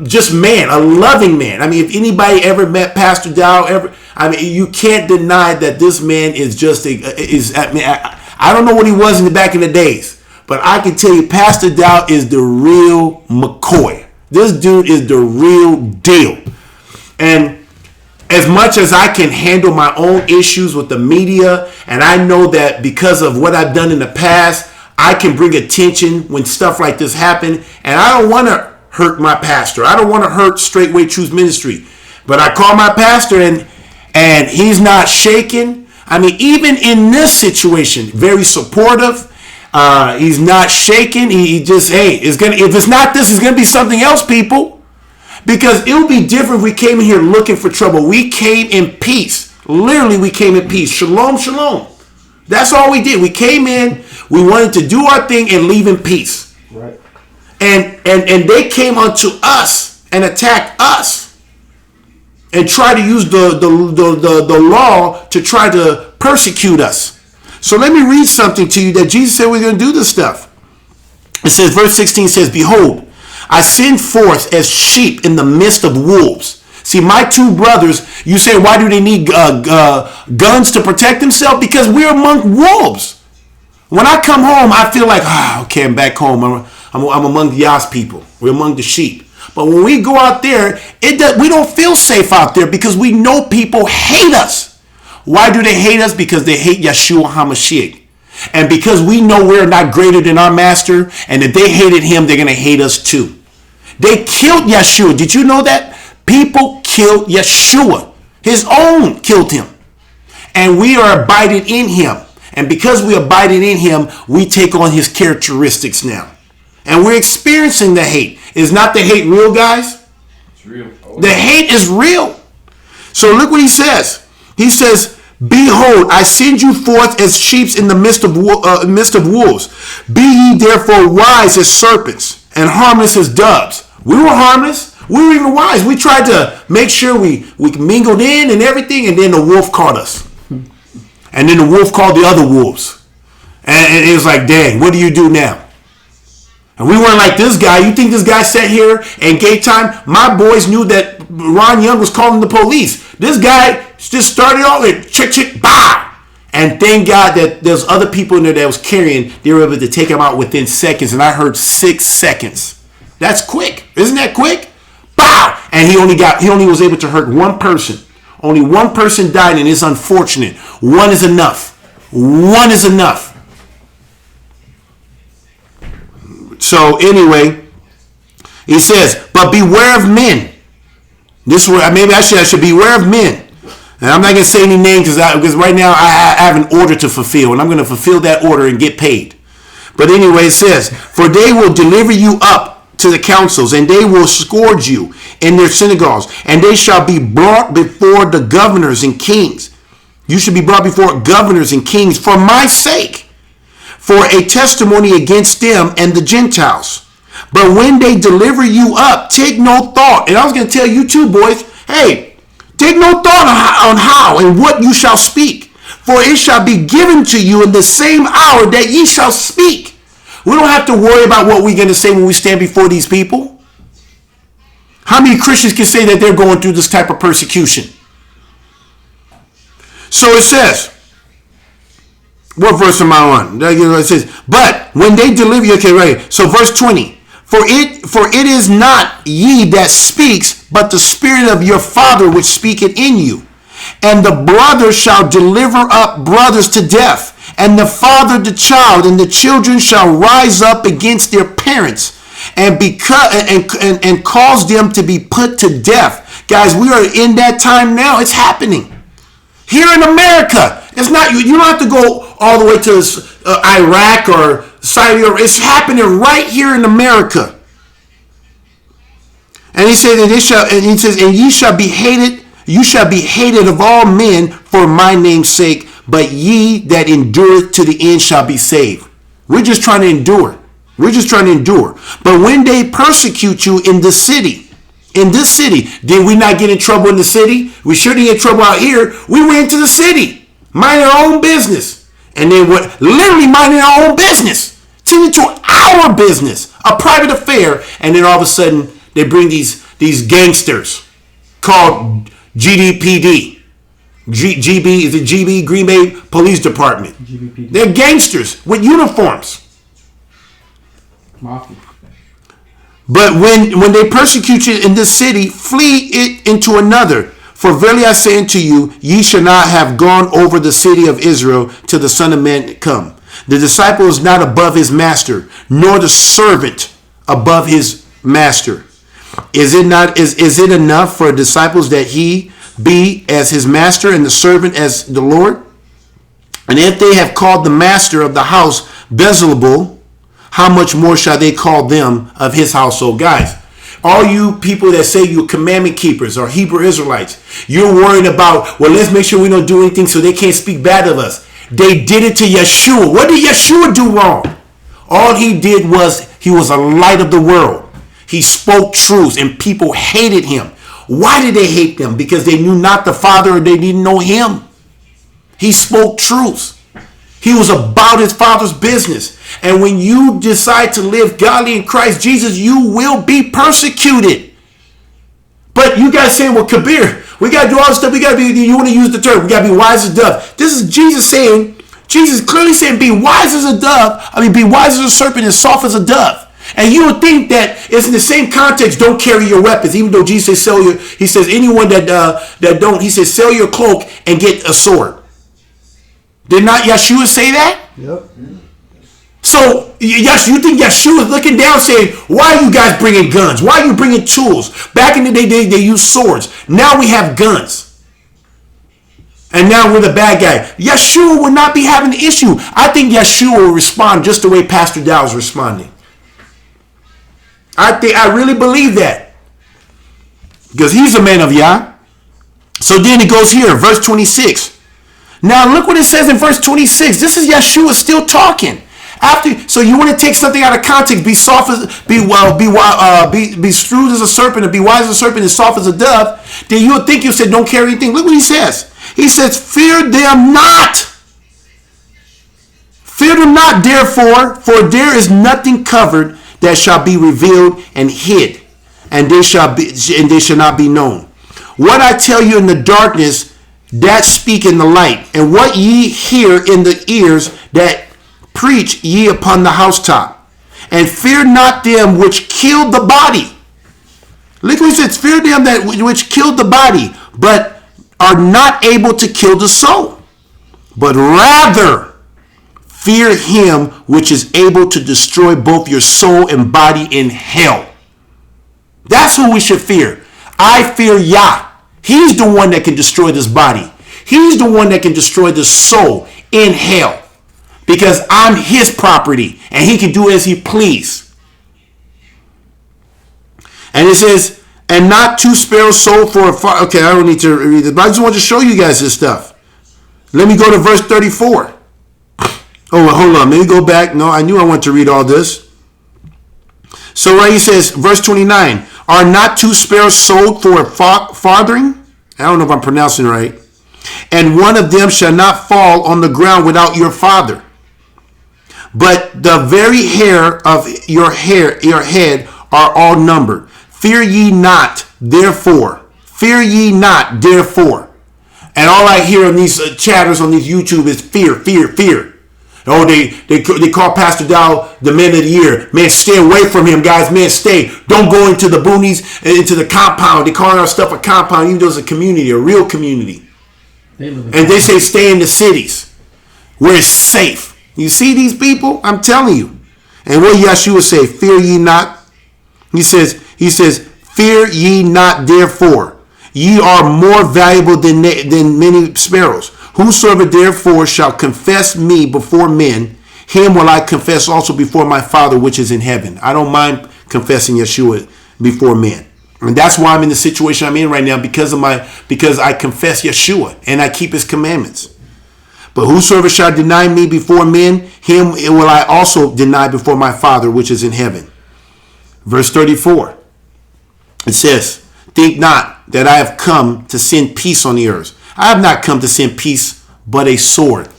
just man, a loving man. I mean, if anybody ever met Pastor Dow, you can't deny that this man is just I don't know what he was in the back in the days, but I can tell you Pastor Dow is the real McCoy. This dude is the real deal. And as much as I can handle my own issues with the media, and I know that because of what I've done in the past, I can bring attention when stuff like this happen, and I don't want to hurt my pastor. I don't want to hurt Straightway Truth Ministry. But I call my pastor, and he's not shaking. I mean, even in this situation, very supportive. He's not shaking. He just, if it's not this, it's gonna be something else, people. Because it would be different if we came in here looking for trouble. We came in peace. Literally, we came in peace. Shalom, shalom. That's all we did. We came in, we wanted to do our thing and leave in peace. Right. And they came unto us and attacked us and tried to use the law to try to persecute us. So let me read something to you that Jesus said we're going to do this stuff. It says, verse 16 says, "Behold, I send forth as sheep in the midst of wolves." See, my two brothers, you say, why do they need guns to protect themselves? Because we're among wolves. When I come home, I feel like, okay, I'm back home. I'm among Yah's people. We're among the sheep. But when we go out there, we don't feel safe out there because we know people hate us. Why do they hate us? Because they hate Yeshua HaMashiach. And because we know we're not greater than our master, and if they hated him, they're going to hate us too. They killed Yeshua. Did you know that? People killed Yeshua. His own killed him. And we are abiding in him. And because we abiding in him, we take on his characteristics now. And we're experiencing the hate. Is not the hate real, guys? It's real. Oh. The hate is real. So look what he says. He says, "Behold, I send you forth as sheep in the midst of wolves. Be ye therefore wise as serpents and harmless as doves." We were harmless. We were even wise. We tried to make sure we mingled in and everything, and then the wolf caught us. And then the wolf called the other wolves. And it was like, dang, what do you do now? And we weren't like this guy. You think this guy sat here and gave time? My boys knew that Ron Young was calling the police. This guy just started off with chick, bah! And thank God that there's other people in there that was carrying. They were able to take him out within seconds. And I heard 6 seconds. That's quick. Isn't that quick? Bow! And he only was able to hurt one person. Only one person died, and it's unfortunate. One is enough. One is enough. So anyway, he says, "But beware of men." This is where maybe I should beware of men. And I'm not going to say any names because right now I have an order to fulfill, and I'm going to fulfill that order and get paid. But anyway, it says, "For they will deliver you up to the councils, and they will scourge you in their synagogues, and they shall be brought before the governors and kings." You should be brought before governors and kings for my sake, for a testimony against them and the Gentiles. But when they deliver you up, take no thought. And I was going to tell you too, boys, hey, take no thought on how and what you shall speak, for it shall be given to you in the same hour that ye shall speak. We don't have to worry about what we're going to say when we stand before these people. How many Christians can say that they're going through this type of persecution? So it says, what verse am I on? It says, "But when they deliver you," okay, right. So verse 20, For it is not ye that speaks, but the Spirit of your Father which speaketh in you. And the brother shall deliver up brothers to death, and the father the child, and the children shall rise up against their parents, and cause them to be put to death. Guys, we are in that time now. It's happening here in America. It's not you don't have to go all the way to Iraq or Saudi Arabia. It's happening right here in America. And he said, and ye shall be hated. You shall be hated of all men for my name's sake, but ye that endure to the end shall be saved. We're just trying to endure. We're just trying to endure. But when they persecute you in this city, did we not get in trouble in the city? We sure didn't get in trouble out here. We went into the city, minding our own business. And then literally minding our own business, tending to our business, a private affair. And then all of a sudden, they bring these gangsters called GDPD. GB, is it GB? Green Bay Police Department. GBPD. They're gangsters with uniforms. Mafia. But when they persecute you in this city, flee it into another. For verily I say unto you, ye shall not have gone over the city of Israel till the Son of Man come. The disciple is not above his master, nor the servant above his master. Is it enough for disciples that he be as his master and the servant as the Lord? And if they have called the master of the house Beelzebul, how much more shall they call them of his household? Guys, all you people that say you're commandment keepers or Hebrew Israelites, you're worried about, well, let's make sure we don't do anything so they can't speak bad of us. They did it to Yeshua. What did Yeshua do wrong? All he did was he was a light of the world. He spoke truths and people hated him. Why did they hate them? Because they knew not the Father or they didn't know him. He spoke truths. He was about his Father's business. And when you decide to live godly in Christ Jesus, you will be persecuted. But you guys saying, well, Kabir, we got to do all this stuff. We got to be, you want to use the term, we got to be wise as a dove. This is Jesus clearly saying, be wise as a dove. be wise as a serpent and soft as a dove. And you would think that it's in the same context, don't carry your weapons, even though Jesus says he says anyone that don't, he says sell your cloak and get a sword. Did not Yeshua say that? Yep. So, yes, you think Yeshua is looking down saying, why are you guys bringing guns? Why are you bringing tools? Back in the day, they used swords. Now we have guns. And now we're the bad guy. Yeshua would not be having an issue. I think Yeshua will respond just the way Pastor Dow is responding. I really believe that. Because he's a man of Yah. So then it goes here, verse 26. Now look what it says in verse 26. This is Yeshua still talking. So you want to take something out of context, be soft as be shrewd as a serpent and be wise as a serpent and soft as a dove, then you would think you said don't carry anything. Look what he says. He says, fear them not. Fear them not, therefore, for there is nothing covered that shall be revealed and hid, and they shall not be known. What I tell you in the darkness, that speak in the light, and what ye hear in the ears, that preach ye upon the housetop. And fear not them which kill the body. Look what he says, fear them that which kill the body, but are not able to kill the soul. But rather fear him which is able to destroy both your soul and body in hell. That's who we should fear. I fear Yah. He's the one that can destroy this body. He's the one that can destroy the soul in hell. Because I'm his property and he can do as he please. And it says, and not two sparrows sold for a okay, I don't need to read this, but I just want to show you guys this stuff. Let me go to verse 34. Oh, hold on. Let me go back. No, I knew I wanted to read all this. So right, he says, verse 29, are not two sparrows sold for a farthing? I don't know if I'm pronouncing it right. And one of them shall not fall on the ground without your Father. But the very hair of your head are all numbered. Fear ye not, therefore. Fear ye not, therefore. And all I hear on these chatters on these YouTube is fear, fear, fear. Oh, they call Pastor Dow the man of the year. Man, stay away from him, guys. Man, stay. Don't go into the boonies, into the compound. They calling our stuff a compound, even though it's a community, a real community. And they say stay in the cities where it's safe. You see these people? I'm telling you. And what Yeshua say? Fear ye not. He says, fear ye not therefore. Ye are more valuable than many sparrows. Whosoever therefore shall confess me before men, him will I confess also before my Father which is in heaven. I don't mind confessing Yeshua before men. And that's why I'm in the situation I'm in right now, because I confess Yeshua and I keep his commandments. But whosoever shall deny me before men, him will I also deny before my Father which is in heaven. Verse 34. It says, think not that I have come to send peace on the earth. I have not come to send peace, but a sword.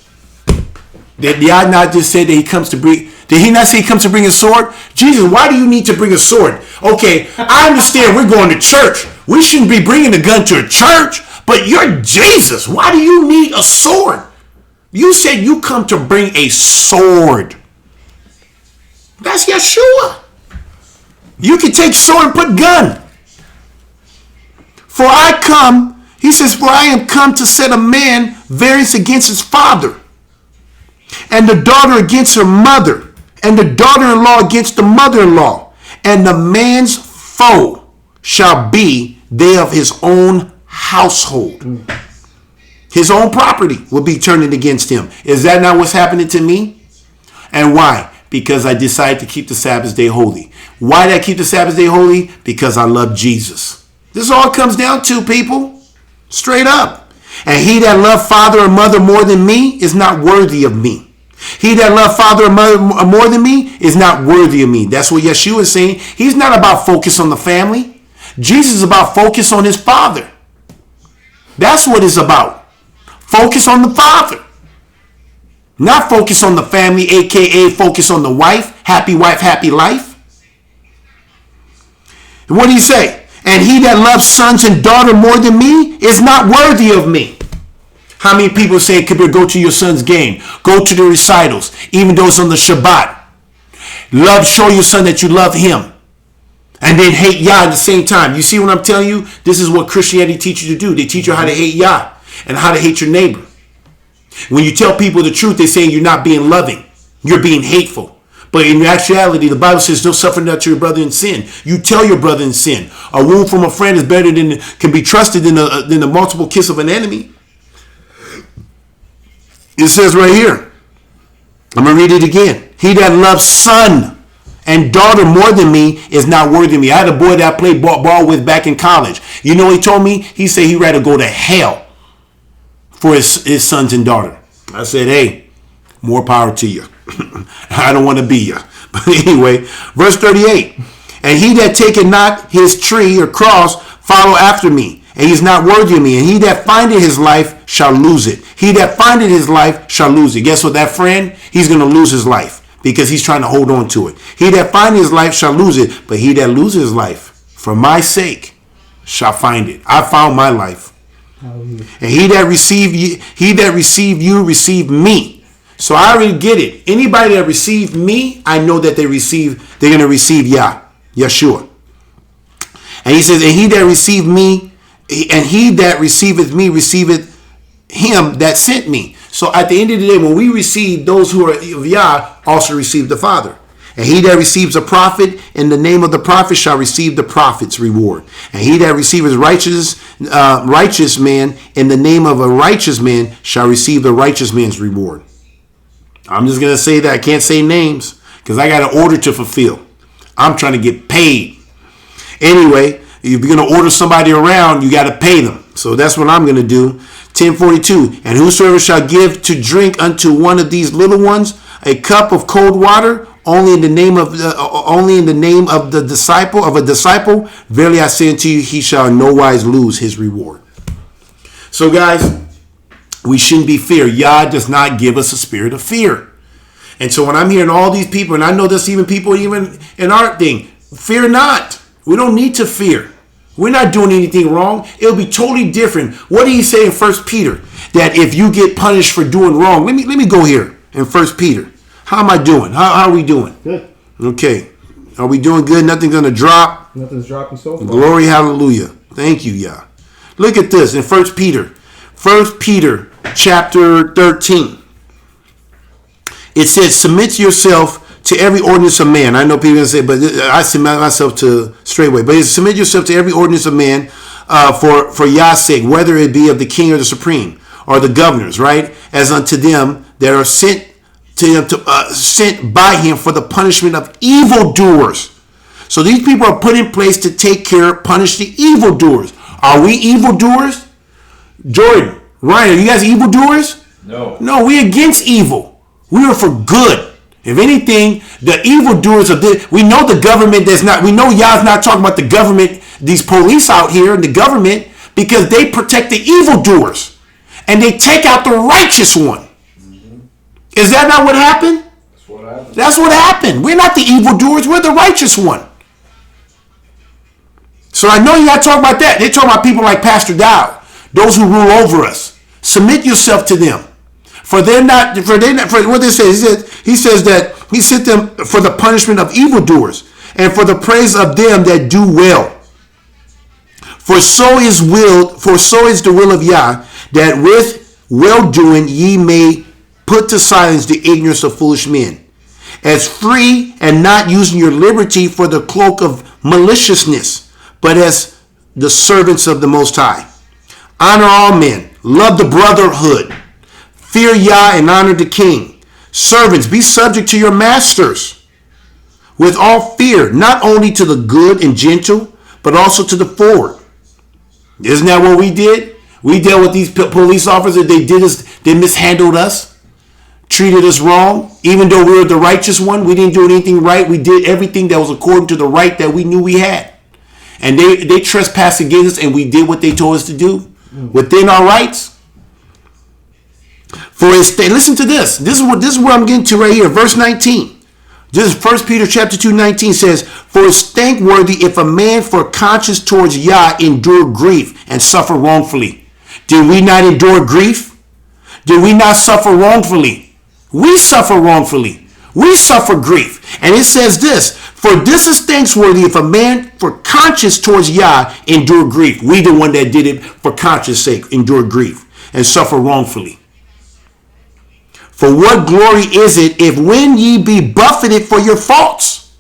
Did I not just say that he comes to bring? Did he not say he comes to bring a sword? Jesus, why do you need to bring a sword? Okay, I understand we're going to church. We shouldn't be bringing a gun to a church, but you're Jesus. Why do you need a sword? You said you come to bring a sword. That's Yeshua. You can take sword and put gun. For I come, he says, for I am come to set a man variance against his father, and the daughter against her mother, and the daughter-in-law against the mother-in-law, and the man's foe shall be they of his own household. His own property will be turned against him. Is that not what's happening to me? And why? Because I decided to keep the Sabbath day holy. Why did I keep the Sabbath day holy? Because I love Jesus. This is all it comes down to, people. Straight up. And he that loved father or mother more than me is not worthy of me. He that loved father or mother more than me is not worthy of me. That's what Yeshua is saying. He's not about focus on the family. Jesus is about focus on his Father. That's what it's about. Focus on the Father. Not focus on the family, aka focus on the wife, happy life. And what do you say? And he that loves sons and daughter more than me is not worthy of me. How many people say, Kabir, go to your son's game, go to the recitals, even though it's on the Shabbat. Show your son that you love him. And then hate Yah at the same time. You see what I'm telling you? This is what Christianity teaches you to do. They teach you how to hate Yah and how to hate your neighbor. When you tell people the truth, they say you're not being loving. You're being hateful. But in actuality, the Bible says don't suffer not to your brother in sin. You tell your brother in sin. A wound from a friend is better than, can be trusted than the multiple kiss of an enemy. It says right here, I'm going to read it again. He that loves son and daughter more than me is not worthy of me. I had a boy that I played ball with back in college. You know what he told me? He said he'd rather go to hell for his sons and daughter. I said, hey, more power to you. I don't want to be you. But anyway, verse 38. And he that taketh not his tree or cross follow after me, and he is not worthy of me. And he that findeth his life shall lose it. He that findeth his life shall lose it. Guess what, that friend? He's going to lose his life because he's trying to hold on to it. He that findeth his life shall lose it, but he that loses his life for my sake shall find it. I found my life. And he that receive you, receive me. So I already get it. Anybody that received me, I know that they're going to receive Yeshua. And he says, and he that received me, and he that receiveth me, receiveth him that sent me. So at the end of the day, when we receive, those who are of Yah also receive the Father. And he that receives a prophet in the name of the prophet shall receive the prophet's reward. And he that receiveth righteous man in the name of a righteous man shall receive the righteous man's reward. I'm just going to say that. I can't say names because I got an order to fulfill. I'm trying to get paid. Anyway, if you're going to order somebody around, you got to pay them. So that's what I'm going to do. 10:42. And whosoever shall give to drink unto one of these little ones a cup of cold water, only in the name of a disciple, verily I say unto you, he shall in no wise lose his reward. So guys, we shouldn't be fear. Yah does not give us a spirit of fear. And so when I'm hearing all these people, and I know there's even people even in our thing, fear not. We don't need to fear. We're not doing anything wrong. It'll be totally different. What did he say in 1 Peter? That if you get punished for doing wrong, let me go here in 1 Peter. How am I doing? How are we doing? Good. Okay. Are we doing good? Nothing's going to drop? Nothing's dropping so far. Glory, hallelujah. Thank you, Yah. Look at this in 1 Peter. 1 Peter chapter 13. It says, submit yourself to every ordinance of man. I know people are going to say, but I submit myself to straightway. But submit yourself to every ordinance of man for Yah's sake, whether it be of the king or the supreme or the governors, right? As unto them that are sent sent by him for the punishment of evildoers. So these people are put in place to take care, punish the evildoers. Are we evildoers? Jordan, Ryan, are you guys evildoers? No, we're against evil. We are for good. If anything, the evildoers of this, we know the government does not, we know Yah's not talking about the government, these police out here in the government, because they protect the evildoers and they take out the righteous one. Is that not what happened? That's what happened. We're not the evildoers, we're the righteous one. So I know you got to talk about that. They're talking about people like Pastor Dow, those who rule over us. Submit yourself to them. For what they say, he says that he sent them for the punishment of evildoers and for the praise of them that do well. For so is the will of Yah, that with well doing ye may put to silence the ignorance of foolish men, as free and not using your liberty for the cloak of maliciousness, but as the servants of the Most High. Honor all men, love the brotherhood, fear Yah and honor the king. Servants, be subject to your masters with all fear, not only to the good and gentle, but also to the forward. Isn't that what we did? We dealt with these police officers. They mishandled us, treated us wrong. Even though we were the righteous one, we didn't do anything right. We did everything that was according to the right that we knew we had. And they trespassed against us, and we did what they told us to do within our rights. Listen to this. This is what I'm getting to right here. Verse 19. This is 1 Peter chapter 2:19 says, for it's thankworthy if a man for conscience towards Yah endure grief and suffer wrongfully. Did we not endure grief? Did we not suffer wrongfully? We suffer wrongfully. We suffer grief. And it says this, for this is thanksworthy if a man for conscience towards Yah endure grief. We the one that did it for conscience sake, endure grief and suffer wrongfully. For what glory is it if when ye be buffeted for your faults,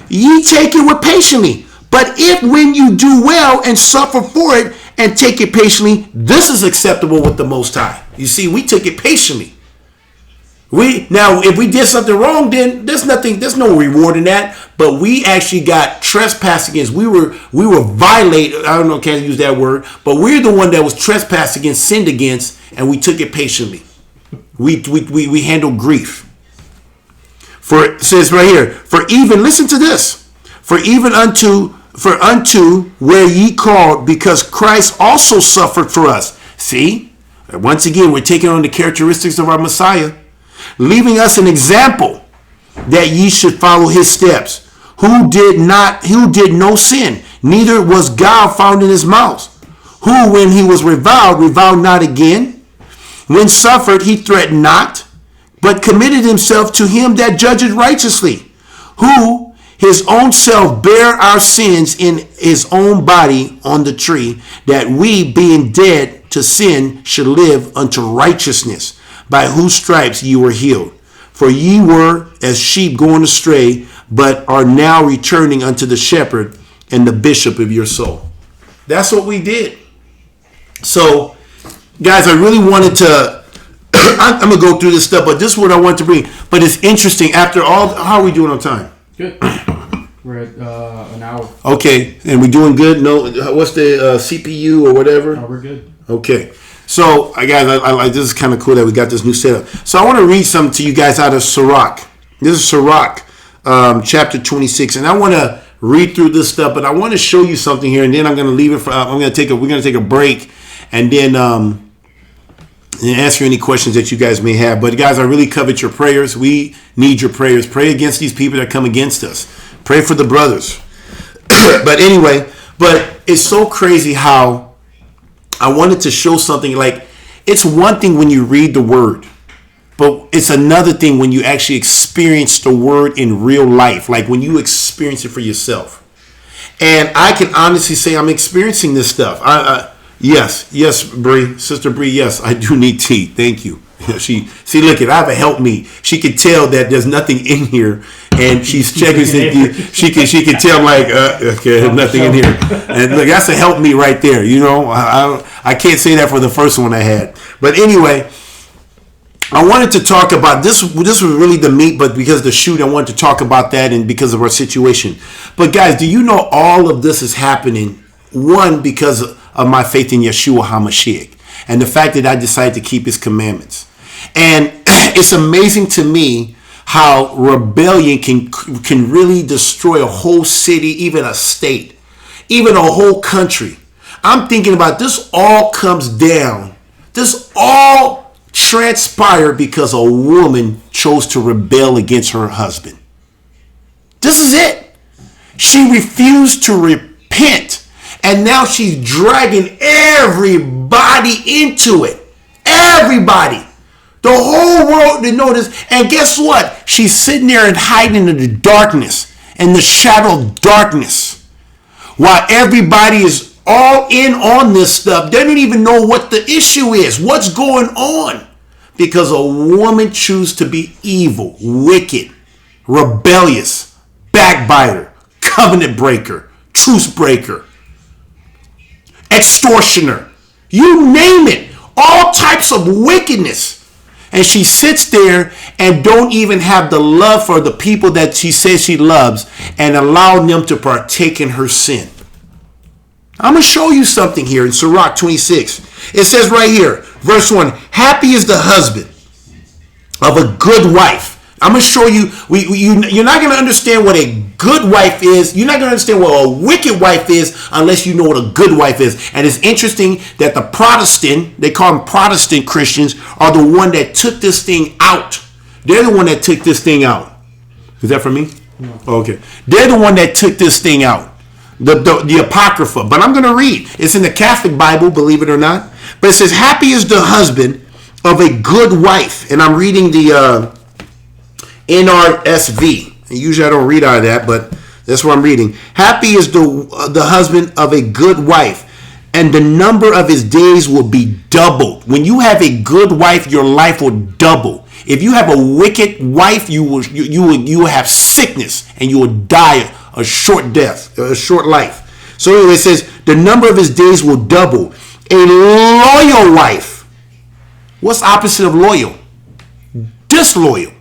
ye take it with patiently? But if when you do well and suffer for it and take it patiently, this is acceptable with the Most High. You see, we took it patiently. Now, if we did something wrong, then there's no reward in that. But we actually got trespassed against. We were violated. I don't know, can't use that word, but we're the one that was trespassed against, sinned against, and we took it patiently. We handled grief. For it says right here, for even, listen to this, for unto where ye called, because Christ also suffered for us. See, once again, we're taking on the characteristics of our Messiah, leaving us an example that ye should follow his steps, who did no sin, neither was guile found in his mouth, who when he was reviled not again. When suffered, he threatened not, but committed himself to him that judgeth righteously, who his own self bare our sins in his own body on the tree, that we, being dead to sin, should live unto righteousness, by whose stripes ye were healed. For ye were as sheep going astray, but are now returning unto the shepherd and the bishop of your soul. That's what we did. So, guys, I really wanted to, I'm going to go through this stuff, but this is what I want to bring. But it's interesting. After all, how are we doing on time? Good. We're at an hour. Okay. And we doing good? No, what's the CPU or whatever? Oh, we're good. Okay. So, guys, I this is kind of cool that we got this new setup. So I want to read something to you guys out of Sirach. This is Sirach, chapter 26. And I want to read through this stuff, but I want to show you something here, and then I'm going to leave it for, we're going to take a break, and then answer any questions that you guys may have. But guys, I really covet your prayers. We need your prayers. Pray against these people that come against us. Pray for the brothers. But anyway, but it's so crazy how I wanted to show something. Like, it's one thing when you read the word, but it's another thing when you actually experience the word in real life, like when you experience it for yourself. And I can honestly say I'm experiencing this stuff. Yes, Bree, Sister Bree, yes, I do need tea. Thank you. Look, I have a help me. She can tell that there's nothing in here, and she's checking. She can tell like, okay, there's nothing in here. And look, that's a help me right there. You know, I can't say that for the first one I had, but anyway. I wanted to talk about this. This was really the meat, but because of the shoot, I wanted to talk about that and because of our situation. But guys, do you know all of this is happening? One, because of my faith in Yeshua HaMashiach and the fact that I decided to keep his commandments. And it's amazing to me how rebellion can really destroy a whole city, even a state, even a whole country. I'm thinking about this all comes down. This all transpired because a woman chose to rebel against her husband. This is it. She refused to repent, and now she's dragging everybody into it. Everybody. The whole world to know this. And guess what? She's sitting there and hiding in the darkness, in the shadow of darkness, while everybody is all in on this stuff. They don't even know what the issue is, what's going on. Because a woman chooses to be evil, wicked, rebellious, backbiter, covenant breaker, truce breaker, extortioner. You name it. All types of wickedness. And she sits there and don't even have the love for the people that she says she loves and allow them to partake in her sin. I'm going to show you something here in Sirach 26. It says right here, verse 1, happy is the husband of a good wife. I'm going to show you, you're not going to understand what a good wife is. You're not going to understand what a wicked wife is unless you know what a good wife is. And it's interesting that the Protestant, they call them Protestant Christians, are the one that took this thing out. They're the one that took this thing out. Is that for me? No. Okay. They're the one that took this thing out. The Apocrypha. But I'm going to read. It's in the Catholic Bible, believe it or not. But it says, happy is the husband of a good wife. And I'm reading the NRSV. And usually I don't read out of that, but that's what I'm reading. Happy is the husband of a good wife, and the number of his days will be doubled. When you have a good wife, your life will double. If you have a wicked wife, you will have sickness and you will die a short death, a short life. So anyway, it says the number of his days will double. A loyal wife. What's opposite of loyal? Disloyal,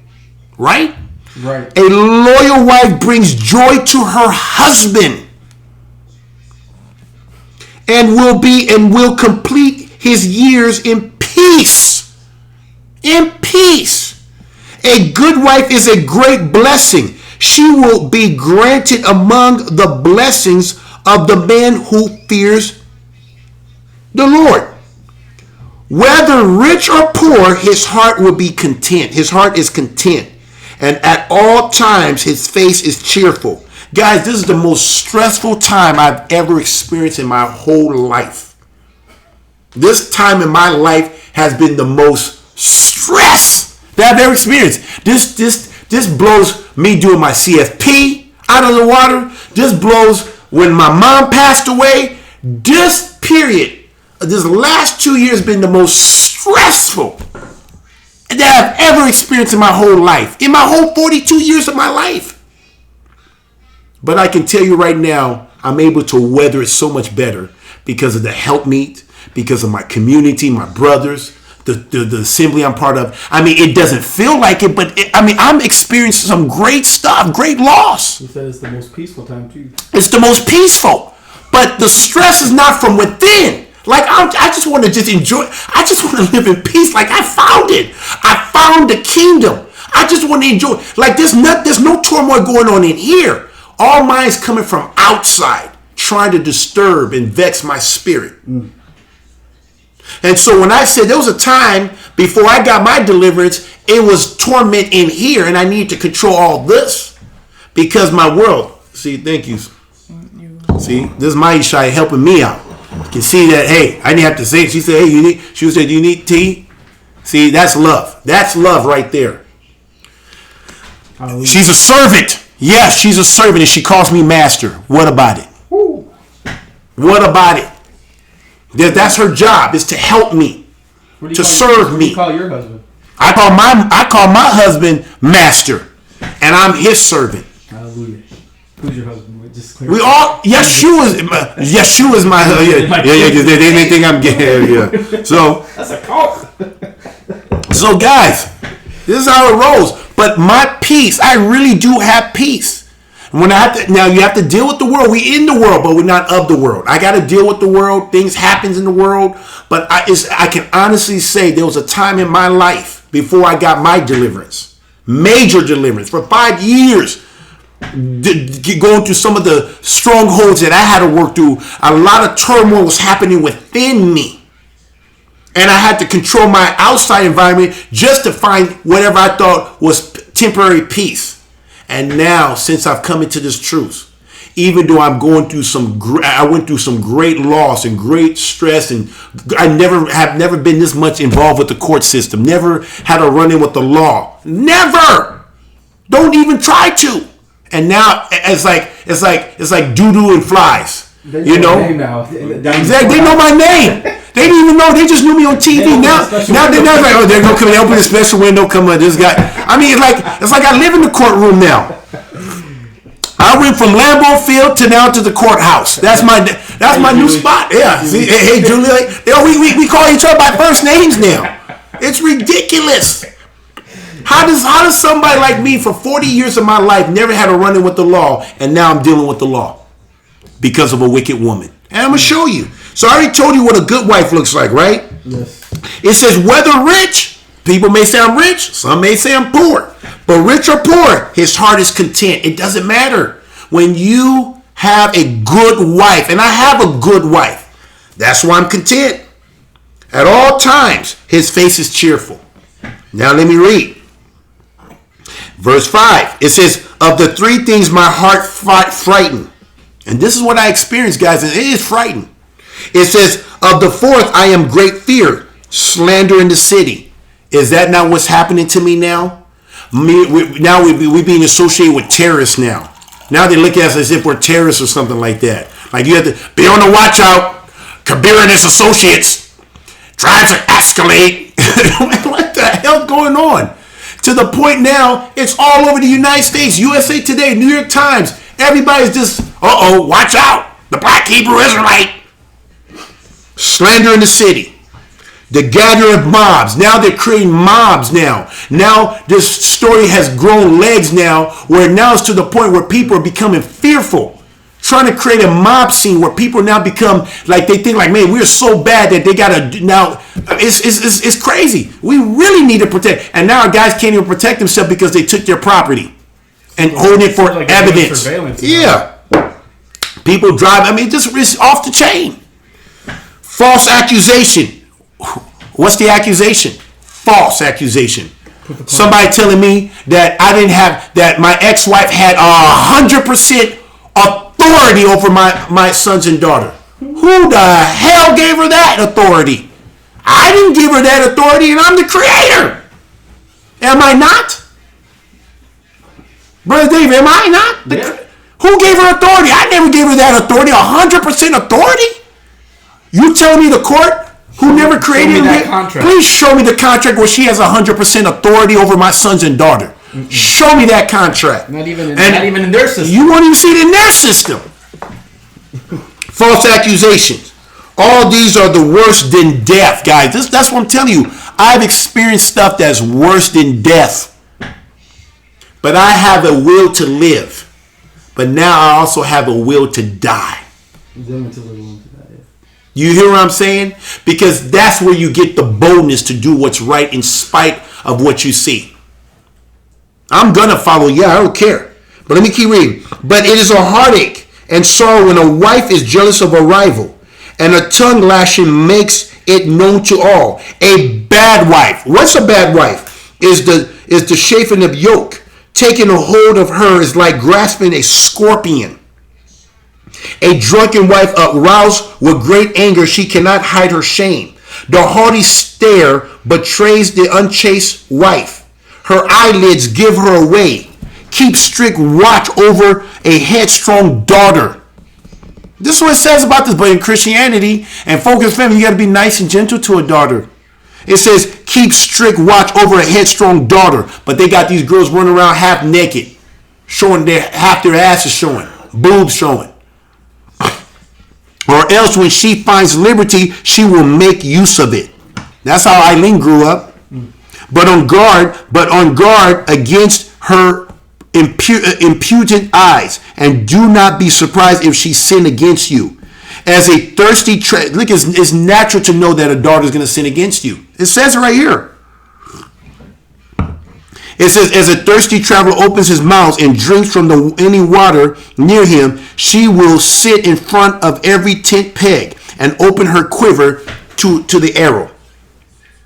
right? Right. A loyal wife brings joy to her husband and will complete his years in peace. In peace. A good wife is a great blessing. She will be granted among the blessings of the man who fears the Lord. Whether rich or poor, his heart will be content. His heart is content. And at all times, his face is cheerful. Guys, this is the most stressful time I've ever experienced in my whole life. This time in my life has been the most stress that I've ever experienced. This blows me doing my CFP out of the water. This blows when my mom passed away. This period, this last 2 years has been the most stressful that I've ever experienced in my whole life. In my whole 42 years of my life. But I can tell you right now, I'm able to weather it so much better because of the helpmeet, because of my community, my brothers, the assembly I'm part of. I mean, it doesn't feel like it, but I'm experiencing some great stuff, great loss. You said it's the most peaceful time too. It's the most peaceful, but the stress is not from within. Like, I just want to just enjoy. I just want to live in peace. Like, I found it. I found the kingdom. I just want to enjoy. Like, there's no turmoil going on in here. All mine's coming from outside, trying to disturb and vex my spirit. Mm. And so when I said there was a time before I got my deliverance, it was torment in here, and I need to control all this because my world. See, thank you. See, this is my Ishai helping me out. You can see that, hey, I didn't have to say it. She said, hey, she said, do you need tea? See, that's love. That's love right there. Hallelujah. She's a servant. Yes, she's a servant, and she calls me master. What about it? Woo. What about it? That's her job, is to help me, to serve me. What do you call your husband? I call my husband master, and I'm his servant. Hallelujah. Who's your husband? Just clear. We all Yeshua is my husband. Yeah. They think I'm gay. Yeah. So That's a cult. So guys, this is how it rolls. But my peace, I really do have peace. When I have to, now you have to deal with the world. We in the world, but we're not of the world. I got to deal with the world. Things happens in the world. But I can honestly say there was a time in my life before I got my deliverance, major deliverance, for 5 years, going through some of the strongholds that I had to work through. A lot of turmoil was happening within me. And I had to control my outside environment just to find whatever I thought was temporary peace. And now, since I've come into this truth, even though I'm going through I went through some great loss and great stress, and I have never been this much involved with the court system. Never had a run-in with the law. Never. Don't even try to. And now it's like doo-doo and flies. You know? They know my name. They didn't even know. They just knew me on TV. Now they're not like, oh, they're gonna come and open a special window. Come on, this guy. I mean, it's like I live in the courtroom now. I went from Lambeau Field to the courthouse. That's my new spot. Yeah. See, hey, Julie. We call each other by first names now. It's ridiculous. How does somebody like me for 40 years of my life never had a run-in with the law, and now I'm dealing with the law because of a wicked woman? And I'm gonna show you. So I already told you what a good wife looks like, right? Yes. It says whether rich, people may say I'm rich, some may say I'm poor. But rich or poor, his heart is content. It doesn't matter. When you have a good wife, and I have a good wife, that's why I'm content. At all times, his face is cheerful. Now let me read. Verse 5. It says, of the three things my heart frightened. And this is what I experienced, guys, and it is frightening. It says, of the fourth, I am great fear, slander in the city. Is that not what's happening to me now? We're being associated with terrorists now. Now they look at us as if we're terrorists or something like that. Like you have to be on the watch out. Kabir and his associates trying to escalate. What the hell's going on? To the point now, it's all over the United States. USA Today, New York Times. Everybody's just, watch out. The black Hebrew Israelite. Slander in the city. The gathering of mobs. Now they're creating mobs now. Now this story has grown legs now, where now it's to the point where people are becoming fearful. Trying to create a mob scene where people now become like, they think like, man, we're so bad that they gotta now. It's crazy. We really need to protect. And now our guys can't even protect themselves because they took their property and holding it for like evidence. Yeah. People drive. I mean, it's off the chain. False accusation. What's the accusation? False accusation. Somebody telling me that that my ex-wife had 100% authority over my sons and daughter. Who the hell gave her that authority? I didn't give her that authority, and I'm the creator. Am I not? Brother Dave, am I not? Who gave her authority? I never gave her that authority. 100% authority? You telling me the court who never created that contract? Please show me the contract where she has 100% authority over my sons and daughter. Mm-hmm. Show me that contract. Not even in their system. You won't even see it in their system. False accusations. All these are the worse than death, guys. That's what I'm telling you. I've experienced stuff that's worse than death. But I have a will to live. But now I also have a will to die. You hear what I'm saying? Because that's where you get the boldness to do what's right in spite of what you see. I'm going to follow. Yeah, I don't care. But let me keep reading. But it is a heartache and sorrow when a wife is jealous of a rival, and a tongue lashing makes it known to all. A bad wife. What's a bad wife? Is the chafing of yoke. Taking a hold of her is like grasping a scorpion. A drunken wife aroused with great anger, she cannot hide her shame. The haughty stare betrays the unchaste wife. Her eyelids give her away. Keep strict watch over a headstrong daughter. This is what it says about this. But in Christianity and focused family, you got to be nice and gentle to a daughter. It says, keep strict watch over a headstrong daughter. But they got these girls running around half naked, showing half their asses showing, boobs showing. Or else when she finds liberty, she will make use of it. That's how Eileen grew up. But on guard against her impudent eyes, and do not be surprised if she sin against you. As a thirsty look, it's natural to know that a daughter is going to sin against you. It says it right here. It says, as a thirsty traveler opens his mouth and drinks from any water near him, she will sit in front of every tent peg and open her quiver to the arrow.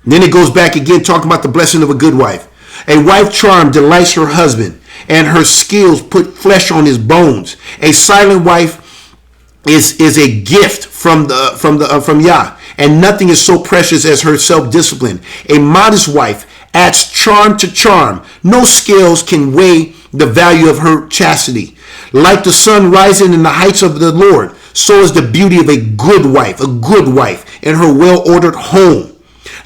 Then it goes back again, talking about the blessing of a good wife. A wife charmed delights her husband, and her skills put flesh on his bones. A silent wife is a gift from Yah, and nothing is so precious as her self-discipline. A modest wife adds charm to charm. No scales can weigh the value of her chastity. Like the sun rising in the heights of the Lord, so is the beauty of a good wife in her well-ordered home.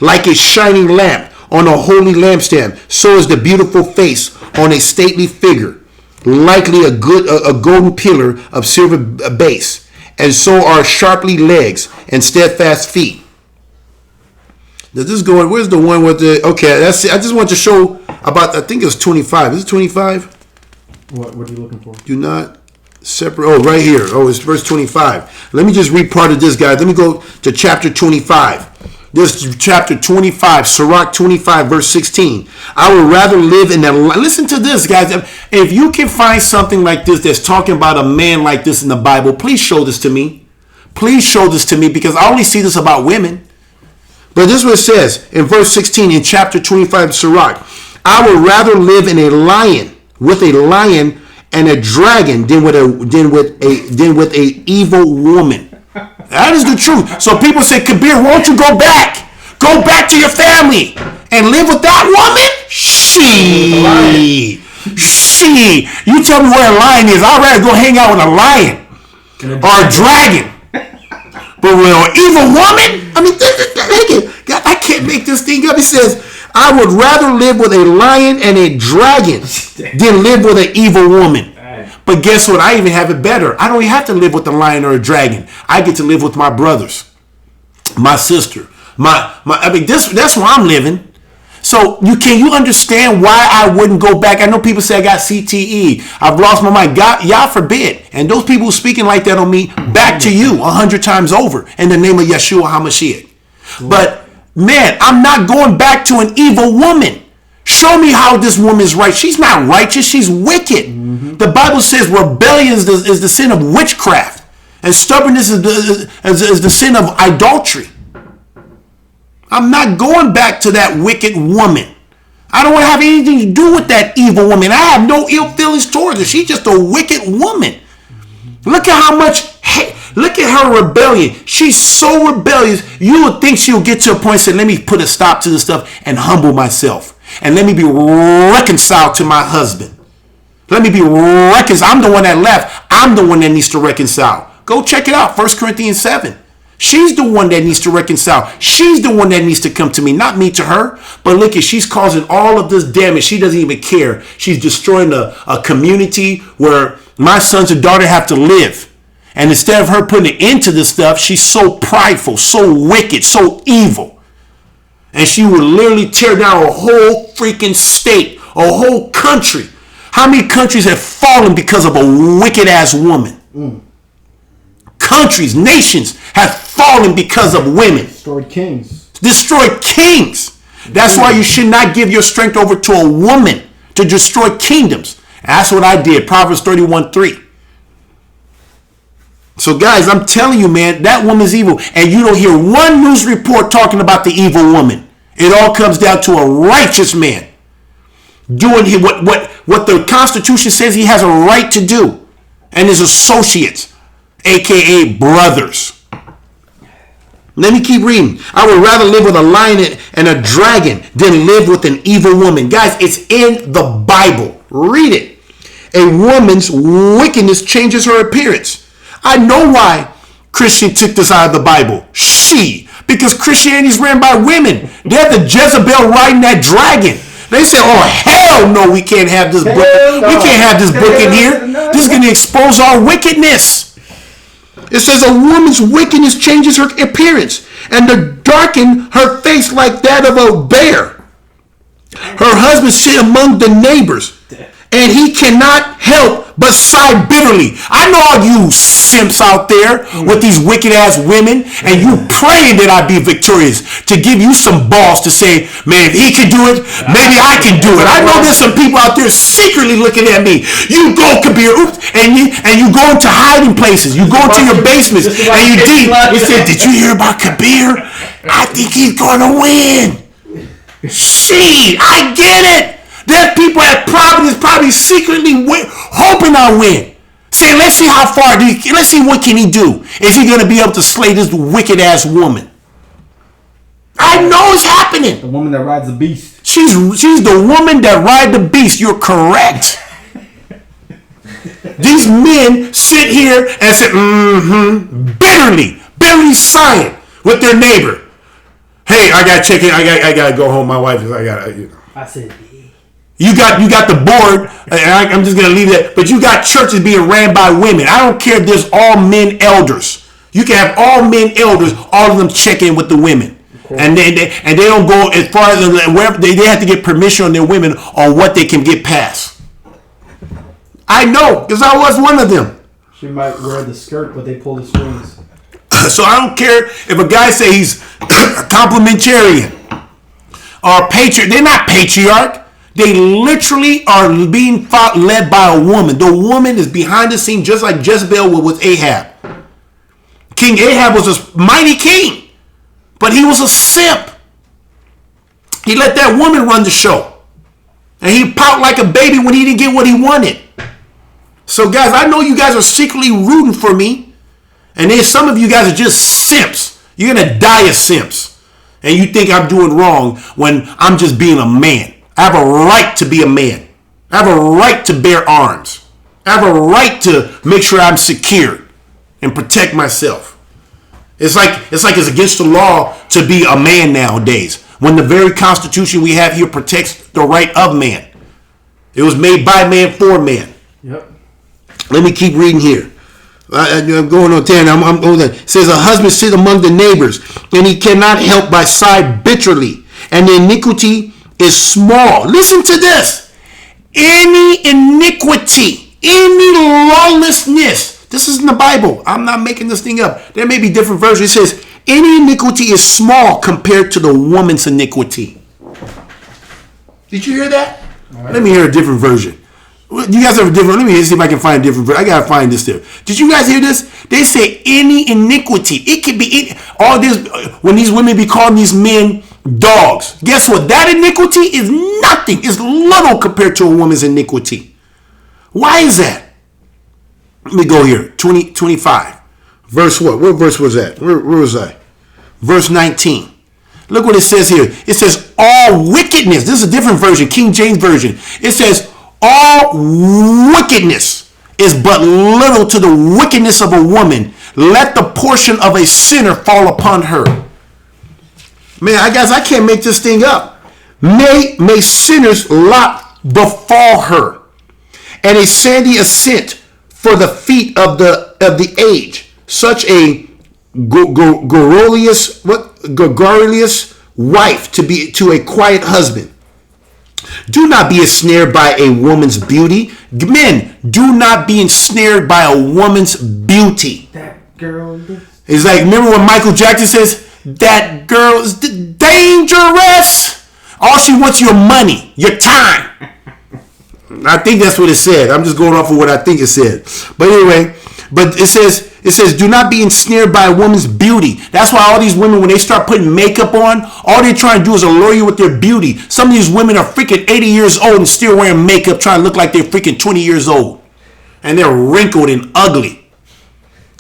Like a shining lamp on a holy lampstand, so is the beautiful face on a stately figure. Likely a golden pillar of silver base, and so are sharply legs and steadfast feet. Does this go? Where's the one with the? Okay, that's it. I just want to show about. I think it was 25. Is it 25? What are you looking for? Do not separate. Oh, right here. Oh, it's verse 25. Let me just read part of this, guys. Let me go to chapter 25. This is chapter 25, Sirach 25, verse 16. I would rather live in that. Listen to this, guys. If you can find something like this that's talking about a man like this in the Bible, please show this to me. Please show this to me, because I only see this about women. But this is what it says in verse 16 in chapter 25 of Sirach. I would rather live in with a lion and a dragon than with a evil woman. That is the truth. So people say, Kabir, won't you go back? Go back to your family and live with that woman? You tell me where a lion is. I'd rather go hang out with a lion or a dragon. But with an evil woman? I mean, I can't make this thing up. It says, I would rather live with a lion and a dragon than live with an evil woman. But guess what? I even have it better. I don't even have to live with a lion or a dragon. I get to live with my brothers, my sister, I mean, that's where I'm living. So can you understand why I wouldn't go back? I know people say I got CTE. I've lost my mind. God, Yah forbid. And those people speaking like that on me, back to you 100 times over in the name of Yeshua HaMashiach. But man, I'm not going back to an evil woman. Show me how this woman's right. She's not righteous. She's wicked. Mm-hmm. The Bible says rebellion is the sin of witchcraft, and stubbornness is the sin of idolatry. I'm not going back to that wicked woman. I don't want to have anything to do with that evil woman. I have no ill feelings towards her. She's just a wicked woman. Look at how much look at her rebellion. She's so rebellious. You would think she'll get to a point and say, let me put a stop to this stuff and humble myself. And let me be reconciled to my husband. Let me be reconciled. I'm the one that left. I'm the one that needs to reconcile. Go check it out. 1 Corinthians 7. She's the one that needs to reconcile. She's the one that needs to come to me, not me to her. But look, she's causing all of this damage. She doesn't even care. She's destroying a community where my sons and daughter have to live. And instead of her putting an end to this stuff, she's so prideful, so wicked, so evil. And she would literally tear down a whole freaking state, a whole country. How many countries have fallen because of a wicked ass woman? Countries, nations have fallen because of women. Destroyed kings. That's why you should not give your strength over to a woman to destroy kingdoms. And that's what I did. Proverbs 31:3. So guys, I'm telling you, man, that woman's evil. And you don't hear one news report talking about the evil woman. It all comes down to a righteous man doing what the Constitution says he has a right to do. And his associates, a.k.a. brothers. Let me keep reading. I would rather live with a lion and a dragon than live with an evil woman. Guys, it's in the Bible. Read it. A woman's wickedness changes her appearance. I know why Christian took this out of the Bible. because Christianity is ran by women. They're the Jezebel riding that dragon. They say, oh, hell no, we can't have this book. We can't have this book in here. This is going to expose our wickedness. It says a woman's wickedness changes her appearance and to darken her face like that of a bear. Her husband sit among the neighbors, and he cannot help but sigh bitterly. I know all you simps out there with these wicked ass women, and you praying that I be victorious to give you some balls to say, man, if he can do it, maybe I can do it. I know there's some people out there secretly looking at me. You go, Kabir, oops, and you go into hiding places. You go into your basements, and you deep. You said, did you hear about Kabir? I think he's going to win. Shit, I get it. There's people at Providence probably secretly hoping I win. Saying, let's see how far, let's see what can he do. Is he going to be able to slay this wicked ass woman? I know it's happening. The woman that rides the beast. She's the woman that ride the beast. You're correct. These men sit here and say, bitterly sighing with their neighbor. Hey, I gotta check in. I gotta go home. My wife is. I said, you got the board. And I'm just gonna leave that. But you got churches being ran by women. I don't care if there's all men elders. You can have all men elders. All of them check in with the women, and they don't go as far as wherever they have to get permission on their women on what they can get past. I know because I was one of them. She might wear the skirt, but they pull the strings. So I don't care if a guy say he's complementarian or patriarch. They're not patriarch. They literally are being led by a woman. The woman is behind the scene, just like Jezebel was Ahab. King Ahab was a mighty king, but he was a simp. He let that woman run the show. And he pout like a baby when he didn't get what he wanted. So guys, I know you guys are secretly rooting for me. And then some of you guys are just simps. You're going to die as simps. And you think I'm doing wrong when I'm just being a man. I have a right to be a man. I have a right to bear arms. I have a right to make sure I'm secure and protect myself. It's like it's against the law to be a man nowadays, when the very Constitution we have here protects the right of man. It was made by man for man. Yep. Let me keep reading here. I'm going on 10. It says, a husband sit among the neighbors, and he cannot help but sigh bitterly, and the iniquity is small. Listen to this. Any iniquity, any lawlessness. This is in the Bible. I'm not making this thing up. There may be different versions. It says, any iniquity is small compared to the woman's iniquity. Did you hear that? Right. Let me hear a different version. You guys have a different. Let me see if I can find a different. I gotta find this there. Did you guys hear this? They say any iniquity. It could be all this. When these women be calling these men dogs, guess what? That iniquity is nothing. It's little compared to a woman's iniquity. Why is that? Let me go here. 25. Verse what? What verse was that? Where was I? Verse 19. Look what it says here. It says all wickedness. This is a different version. King James version. It says all wickedness is but little to the wickedness of a woman. Let the portion of a sinner fall upon her. Man, guys, I can't make this thing up. May sinners' lot befall her, and a sandy ascent for the feet of the age. Such a gregarious wife to a quiet husband. Do not be ensnared by a woman's beauty. Men, do not be ensnared by a woman's beauty. That girl. It's like, remember when Michael Jackson says, that girl is dangerous. All she wants your money, your time. I think that's what it said. I'm just going off of what I think it said. But anyway, but it says, do not be ensnared by a woman's beauty. That's why all these women, when they start putting makeup on, all they're trying to do is allure you with their beauty. Some of these women are freaking 80 years old and still wearing makeup, trying to look like they're freaking 20 years old. And they're wrinkled and ugly.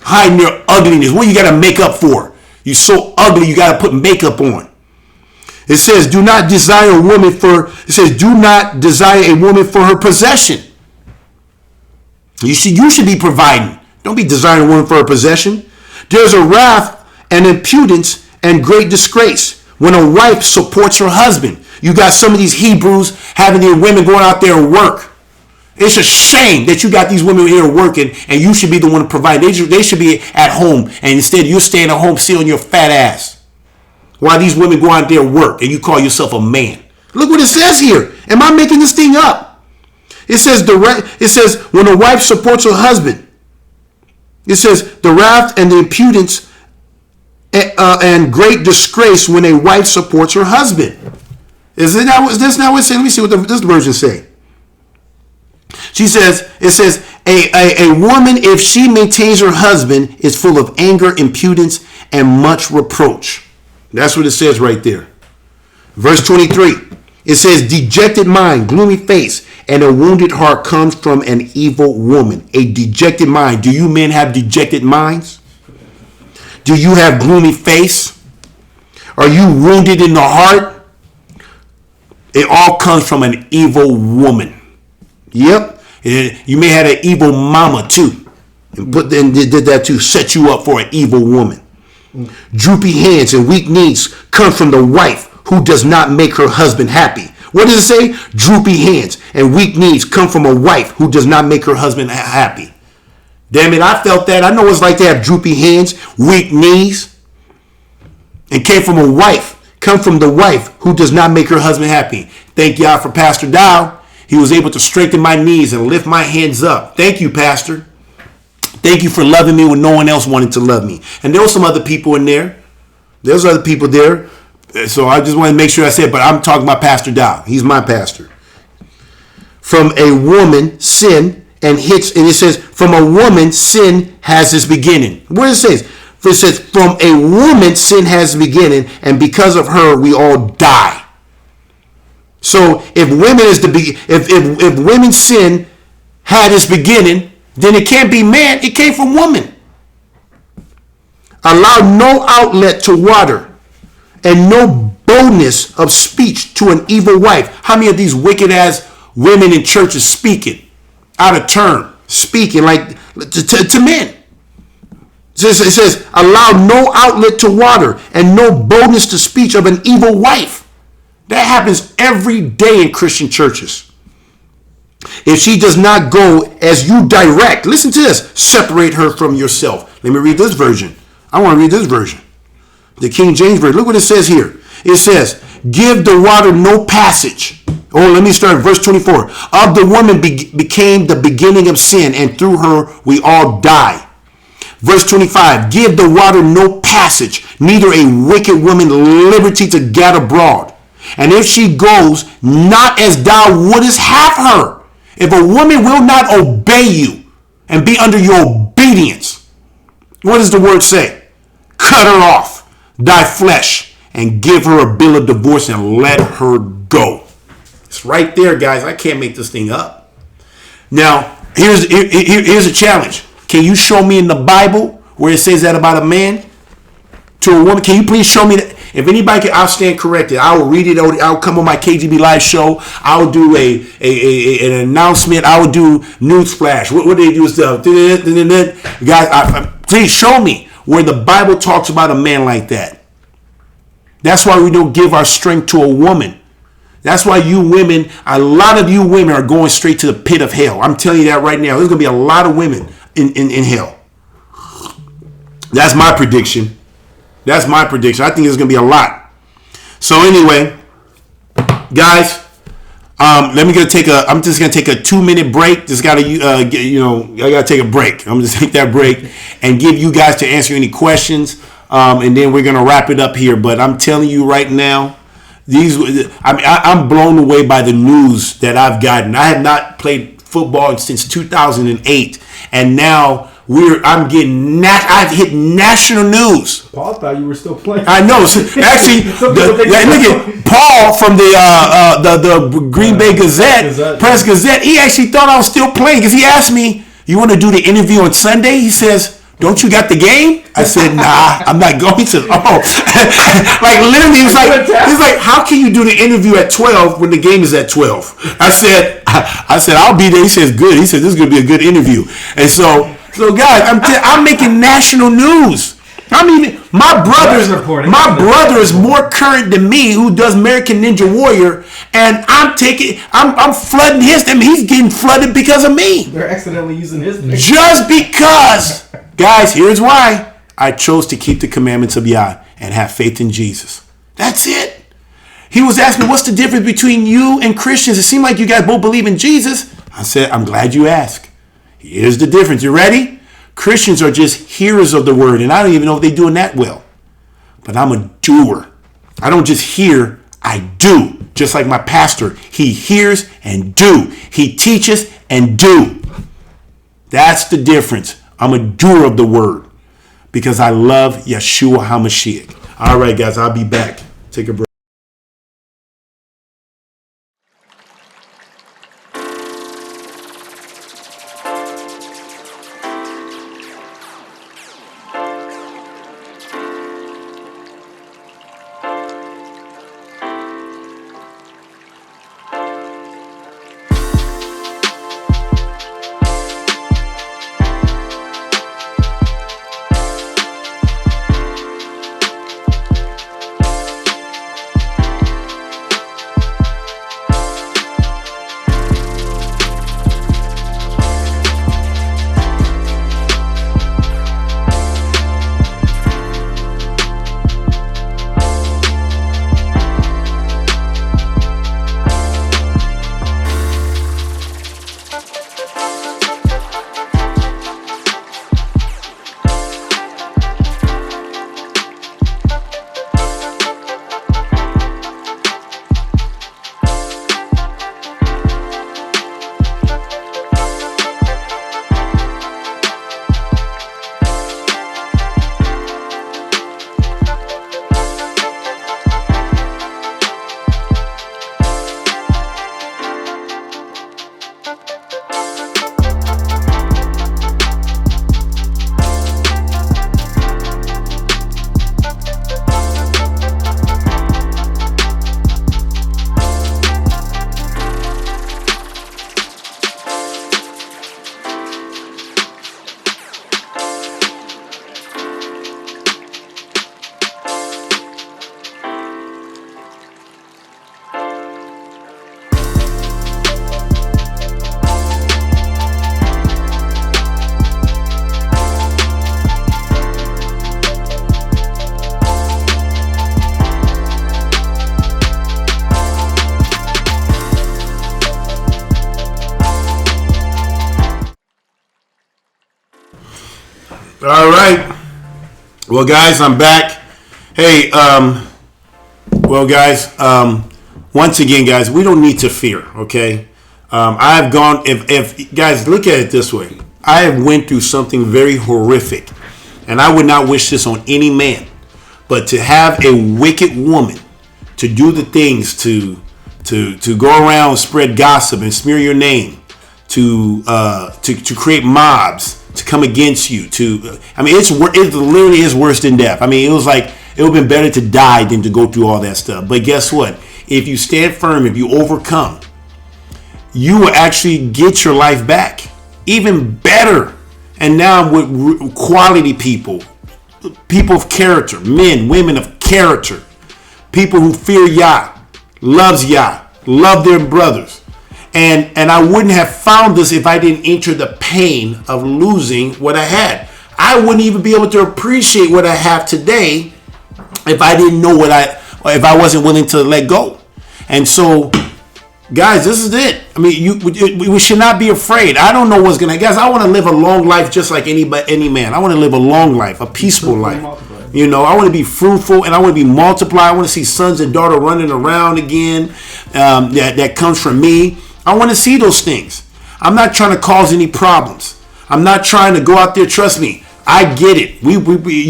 Hiding their ugliness. What you got to make up for? You're so ugly, you got to put makeup on. It says, do not desire a woman for her possession. You should be providing. Don't be desiring a woman for her possession. There's a wrath and impudence and great disgrace when a wife supports her husband. You got some of these Hebrews having their women going out there and work. It's a shame that you got these women here working and you should be the one to provide. They should be at home, and instead you're staying at home sitting on your fat ass while these women go out there and work and you call yourself a man. Look what it says here. Am I making this thing up? It says when a wife supports her husband. It says the wrath and the impudence and great disgrace when a wife supports her husband. Is this not what it says? Let me see what this version say. It says, a woman, if she maintains her husband, is full of anger, impudence, and much reproach. That's what it says right there. Verse 23. It says, dejected mind, gloomy face, and a wounded heart comes from an evil woman. A dejected mind. Do you men have dejected minds? Do you have gloomy face? Are you wounded in the heart? It all comes from an evil woman. Yep. You may have an evil mama too. And did that to set you up for an evil woman. Droopy hands and weak knees come from the wife who does not make her husband happy. What does it say? Droopy hands and weak knees come from a wife who does not make her husband happy. Damn it, I felt that. I know what it's like to have droopy hands, weak knees. And came from the wife who does not make her husband happy. Thank y'all for Pastor Dow. He was able to strengthen my knees and lift my hands up. Thank you, Pastor. Thank you for loving me when no one else wanted to love me. And there were some other people in there. There's other people there. So I just want to make sure I said, but I'm talking about Pastor Dow. He's my pastor. From a woman, sin and it says, from a woman, sin has its beginning. What it says? It says, from a woman, sin has its beginning, and because of her, we all die. So if women's sin had its beginning, then it can't be man. It came from woman. Allow no outlet to water, and no boldness of speech to an evil wife. How many of these wicked ass women in churches speaking out of turn, speaking like to men? It says, allow no outlet to water and no boldness to speech of an evil wife. That happens every day in Christian churches. If she does not go as you direct, listen to this, separate her from yourself. Let me read this version. I want to read this version. The King James Version. Look what it says here. It says, give the water no passage. Oh, let me start verse 24. Of the woman became the beginning of sin, and through her we all die. Verse 25, give the water no passage, neither a wicked woman liberty to gad abroad. And if she goes not as thou wouldest have her, if a woman will not obey you and be under your obedience, what does the word say? Cut her off, thy flesh, and give her a bill of divorce and let her go. It's right there, guys. I can't make this thing up. Now, here's a challenge. Can you show me in the Bible where it says that about a man to a woman? Can you please show me that? If anybody can, I'll stand corrected. I will read it. I'll come on my KGB live show. I'll do an announcement. I will do news flash. What do they do? Stuff. Guys, please show me where the Bible talks about a man like that. That's why we don't give our strength to a woman. That's why you women, a lot of you women are going straight to the pit of hell. I'm telling you that right now. There's going to be a lot of women in hell. That's my prediction. That's my prediction. I think there's going to be a lot. So anyway, guys, I'm just going to take a 2-minute break. Just got to, I got to take a break. I'm going to take that break and give you guys to answer any questions. And then we're going to wrap it up here. But I'm telling you right now, I'm blown away by the news that I've gotten. I have not played football since 2008, and now I've hit national news. Paul thought you were still playing. I know. Actually, Paul from the Green Bay Gazette, Press Gazette, he actually thought I was still playing because he asked me, "You want to do the interview on Sunday?" He says, "Don't you got the game?" I said, "Nah, I'm not going." He said, "Oh," like literally, he's like, "How can you do the interview at 12 when the game is at 12?" I said, "I'll be there." He says, "Good." He said, "This is gonna be a good interview." And so guys, I'm making national news. I mean, my brother is more current than me, who does American Ninja Warrior, and I'm flooding his. I mean, he's getting flooded because of me. They're accidentally using his name. Just because, guys. Here's why I chose to keep the commandments of Yah and have faith in Jesus. That's it. He was asking, what's the difference between you and Christians? It seemed like you guys both believe in Jesus. I said, I'm glad you asked. Here's the difference. You ready? Christians are just hearers of the word, and I don't even know if they're doing that well. But I'm a doer. I don't just hear, I do. Just like my pastor, he hears and do. He teaches and do. That's the difference. I'm a doer of the word because I love Yeshua HaMashiach. All right, guys, I'll be back. Take a break. All right. Well, guys, I'm back. Hey, well, guys, once again, guys, we don't need to fear, okay? I've gone, if guys, look at it this way. I have went through something very horrific, and I would not wish this on any man, but to have a wicked woman to do the things to go around and spread gossip and smear your name, to create mobs to come against you, it literally is worse than death. I mean, it was like it would have been better to die than to go through all that stuff. But guess what? If you stand firm, if you overcome, you will actually get your life back, even better. And now with quality people of character, men, women of character, people who fear Yah, loves Yah, love their brothers. And I wouldn't have found this if I didn't enter the pain of losing what I had. I wouldn't even be able to appreciate what I have today if I didn't know if I wasn't willing to let go. And so, guys, this is it. I mean, we should not be afraid. I don't know what's gonna. Guys, I want to live a long life just like any man. I want to live a long life, a peaceful life. You know, I want to be fruitful and I want to be multiplied. I want to see sons and daughters running around again. That comes from me. I want to see those things. I'm not trying to cause any problems. I'm not trying to go out there. Trust me, I get it. You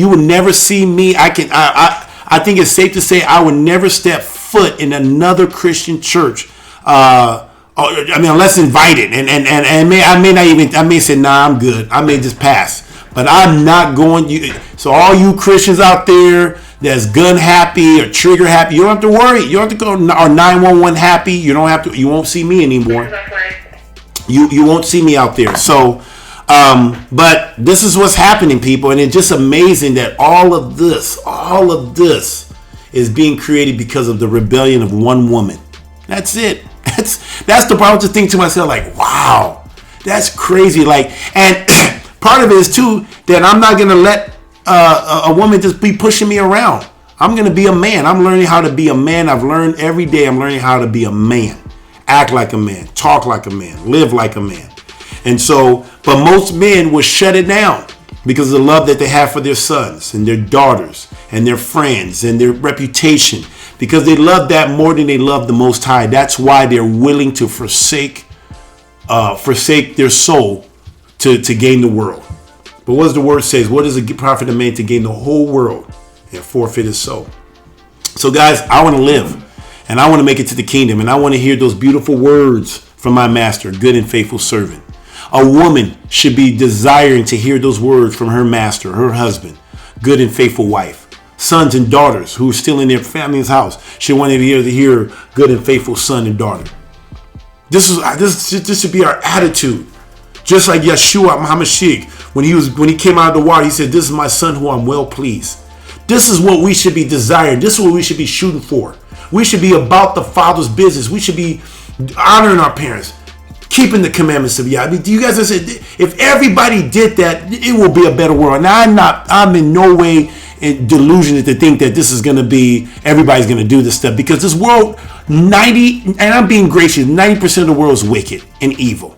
will never see me. I think it's safe to say I would never step foot in another Christian church. Unless invited, and I may say, nah, I'm good. I may just pass, but I'm not going. So all you Christians out there that's gun happy or trigger happy, you don't have to worry. You don't have to go or 911 happy. You don't have to. You won't see me anymore. You won't see me out there. So But this is what's happening, people, and it's just amazing that all of this is being created because of the rebellion of one woman. That's it. That's the problem. To think to myself, like, wow, that's crazy. Like, and part of it is too that I'm not gonna let a woman just be pushing me around. I'm gonna be a man. I'm learning how to be a man. I've learned every day. I'm learning how to be a man, act like a man, talk like a man, live like a man. And so, but most men will shut it down because of the love that they have for their sons and their daughters and their friends and their reputation, because they love that more than they love the Most High. That's why they're willing to forsake their soul to gain the world. But what does the word says? What does it profit a man to gain the whole world and forfeit his soul? So guys, I want to live and I want to make it to the kingdom, and I want to hear those beautiful words from my master, good and faithful servant. A woman should be desiring to hear those words from her master, her husband, good and faithful wife. Sons and daughters who are still in their family's house should want to hear good and faithful son and daughter. This should be our attitude. Just like Yeshua HaMashiach, when he came out of the water, he said, "This is my son who I'm well pleased." This is what we should be desiring. This is what we should be shooting for. We should be about the Father's business. We should be honoring our parents, keeping the commandments of Yah. I mean, do you guys understand? If everybody did that, it will be a better world. Now, I'm in no way in delusion to think that this is going to be, everybody's going to do this stuff, because this world, and I'm being gracious, 90% of the world is wicked and evil.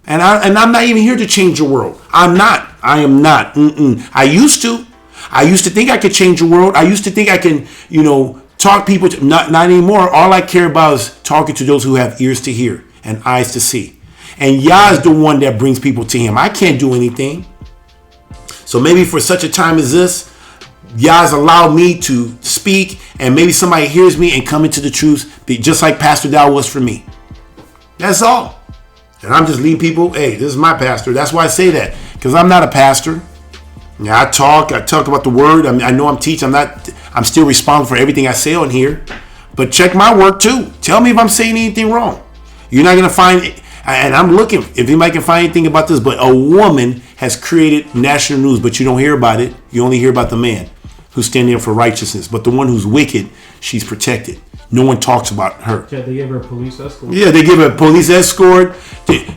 And I'm not even here to change the world. I am not. I used to think I could change the world. I used to think I can, talk people to, not anymore. All I care about is talking to those who have ears to hear and eyes to see. And Yah is the one that brings people to him. I can't do anything. So maybe for such a time as this, Yah's allowed me to speak, and maybe somebody hears me and come into the truth, just like Pastor Dow was for me. That's all. And I'm just leading people, hey, this is my pastor. That's why I say that, because I'm not a pastor. Yeah, I talk about the word. I know I'm teaching. I'm still responsible for everything I say on here. But check my work too. Tell me if I'm saying anything wrong. You're not going to find, and I'm looking if anybody can find anything about this, but a woman has created national news, but you don't hear about it. You only hear about the man who's standing there for righteousness. But the one who's wicked, she's protected. No one talks about her. Yeah, they give her a police escort. Yeah, they give her a police escort.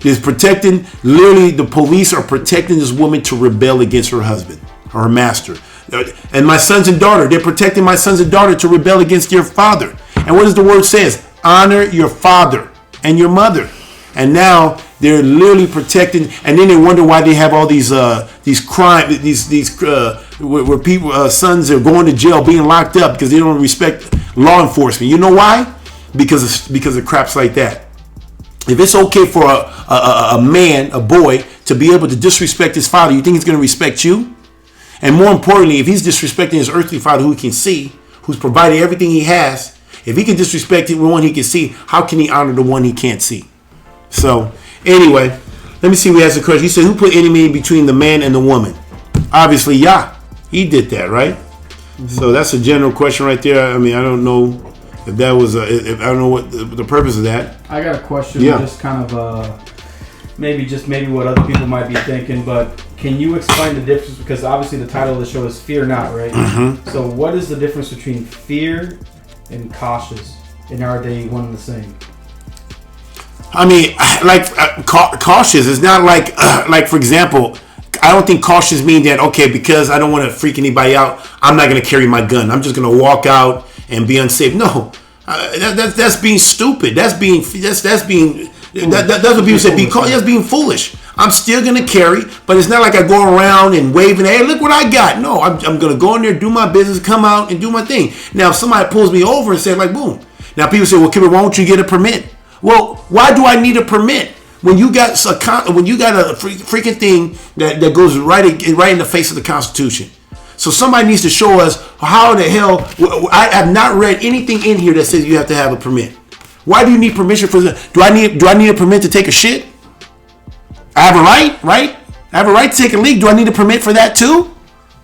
Is protecting. Literally, the police are protecting this woman to rebel against her husband or her master. And my sons and daughter, they're protecting my sons and daughter to rebel against their father. And what does the word says? Honor your father and your mother. And now they're literally protecting. And then they wonder why they have all these crimes, where people, sons are going to jail, being locked up because they don't respect law enforcement. You know why? Because of craps like that. If it's okay for a man, a boy, to be able to disrespect his father, you think he's going to respect you? And more importantly, if he's disrespecting his earthly father, who he can see, who's provided everything he has, if he can disrespect the one he can see, how can he honor the one he can't see? So, anyway, let me see who has a question. He said, who put enemy between the man and the woman? Obviously, Yah. He did that, right? Mm-hmm. So that's a general question right there. I mean, I don't know if that was I don't know what the purpose of that. I got a question. Yeah. Just kind of maybe what other people might be thinking, but can you explain the difference? Because obviously the title of the show is Fear Not, right? Mm-hmm. So what is the difference between fear and cautious? And are they one and the same? I mean, cautious is not like for example, I don't think cautious means that, okay, because I don't want to freak anybody out, I'm not going to carry my gun. I'm just going to walk out and be unsafe. No, that's being stupid. That's what people say. That's being foolish. I'm still going to carry, but it's not like I go around and waving, hey, look what I got. No, I'm going to go in there, do my business, come out and do my thing. Now, if somebody pulls me over and say, like, boom. Now, people say, well, Kibber, why don't you get a permit? Well, why do I need a permit when you got a freaking thing that goes right in the face of the Constitution? So somebody needs to show us how the hell. I have not read anything in here that says you have to have a permit. Why do you need permission for that? Do I need a permit to take a shit? I have a right? I have a right to take a leak. Do I need a permit for that too?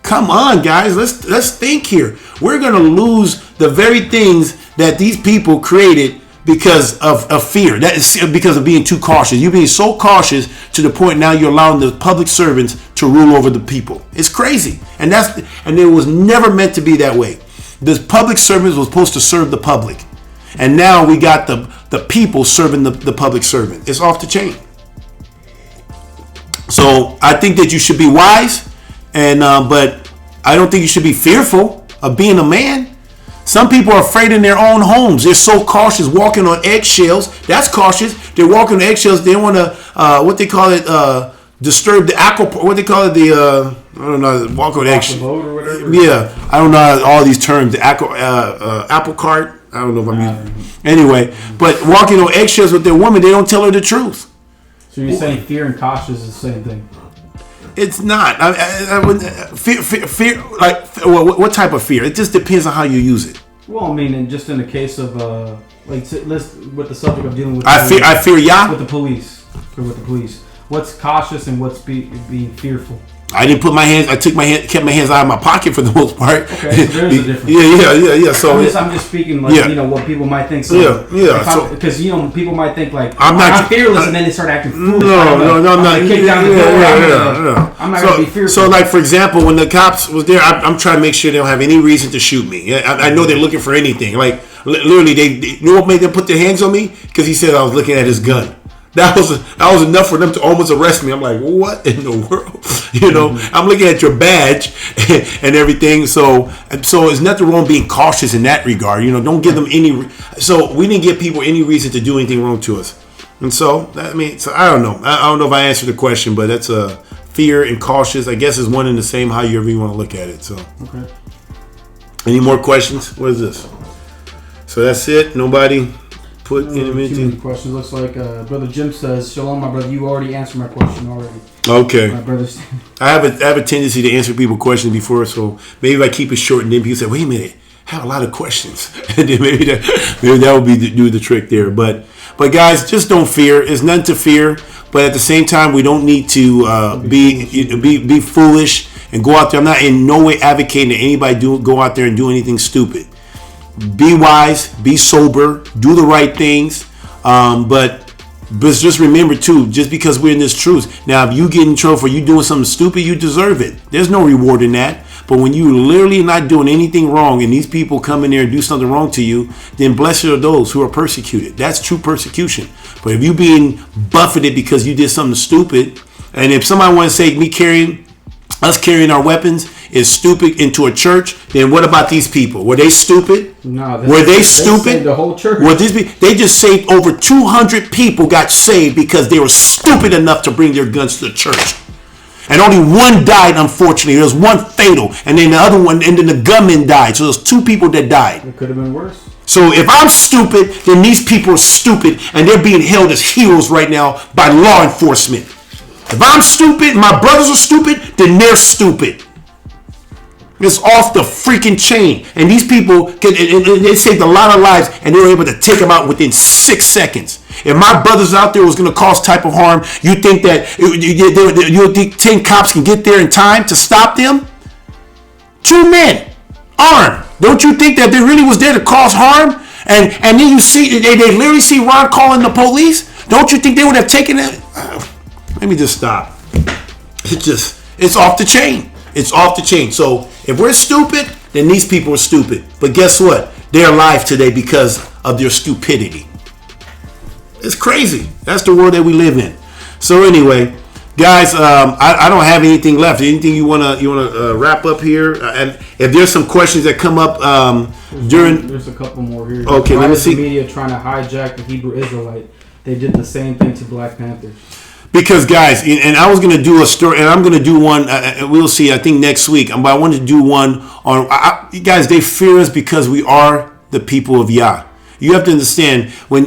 Come on, guys. Let's think here. We're gonna lose the very things that these people created because of fear. That is because of being too cautious. You're being so cautious to the point now you're allowing the public servants to rule over the people. It's crazy. And it was never meant to be that way. The public servants was supposed to serve the public. And now we got the people serving the public servant. It's off the chain. So I think that you should be wise, but I don't think you should be fearful of being a man. Some people are afraid in their own homes. They're so cautious, walking on eggshells. That's cautious. They're walking on eggshells. They want to, what they call it, disturb the apple. What they call it, I don't know, walk on eggshells. Yeah, I don't know all these terms. The apple cart. I don't know if I'm using. Anyway, but walking on eggshells with their woman, they don't tell her the truth. So you're saying fear and cautious is the same thing? It's not. Fear. Like, what type of fear? It just depends on how you use it. Well, I mean, just in the case of with the subject of dealing with, I fear Yah with the police. What's cautious and what's being fearful? I didn't put my hands. I kept my hands out of my pocket for the most part. Okay, so there's a difference. Yeah. So I'm just speaking like what people might think. So, because people might think like I'm fearless, and then they start acting foolish. No. Kick down the door. I'm not gonna be fearful. So, like for example, when the cops was there, I'm trying to make sure they don't have any reason to shoot me. I know they're looking for anything. Like literally, they you know what made them put their hands on me? Because he said I was looking at his gun. That was enough for them to almost arrest me. I'm like, what in the world? I'm looking at your badge and everything. So there's nothing wrong being cautious in that regard. Don't give them any. So we didn't give people any reason to do anything wrong to us. And so I don't know. I don't know if I answered the question, but that's fear and cautious. I guess is one and the same. However you want to look at it. So okay. Any more questions? What is this? So that's it. Nobody. Put too many questions. Looks like Brother Jim says, "Shalom, my brother. You already answered my question already." Okay. My brother. I have a tendency to answer people questions before, so maybe if I keep it short, and then people say, "Wait a minute, I have a lot of questions," and then maybe that would do the trick there. But guys, just don't fear. There's nothing to fear. But at the same time, we don't need to be foolish and go out there. I'm not in no way advocating that anybody go out there and do anything stupid. Be wise, be sober, do the right things, but just remember too, just because we're in this truth. Now, if you get in trouble for you doing something stupid, you deserve it. There's no reward in that. But when you literally not doing anything wrong and these people come in there and do something wrong to you, then blessed are those who are persecuted. That's true persecution. But if you being buffeted because you did something stupid, and if somebody want to say us carrying our weapons is stupid into a church, then what about these people? Were they stupid? No. Were they stupid? The whole church. They just saved over 200 people got saved because they were stupid enough to bring their guns to the church. And only one died, unfortunately. There was one fatal. And then the other one, and then the gunman died. So there's two people that died. It could have been worse. So if I'm stupid, then these people are stupid. And they're being held as heroes right now by law enforcement. If I'm stupid, my brothers are stupid, then they're stupid. It's off the freaking chain. And these people, they saved a lot of lives, and they were able to take them out within 6 seconds. If my brothers out there was going to cause type of harm, you think that you think 10 cops can get there in time to stop them? 2 men, armed. Don't you think that they really was there to cause harm? And then you see, they literally see Ron calling the police? Don't you think they would have taken it? Let me just stop. It's off the chain. It's off the chain. So if we're stupid, then these people are stupid. But guess what? They're alive today because of their stupidity. It's crazy. That's the world that we live in. So anyway, guys, I don't have anything left. Anything you wanna wrap up here? And if there's some questions that come up there's a couple more here. Okay, let me see. The media trying to hijack the Hebrew Israelite. They did the same thing to Black Panthers. Because guys, and I was going to do a story, and I'm going to do one, we'll see, I think next week, but I wanted to do one on, guys, they fear us because we are the people of Yah. You have to understand, I'm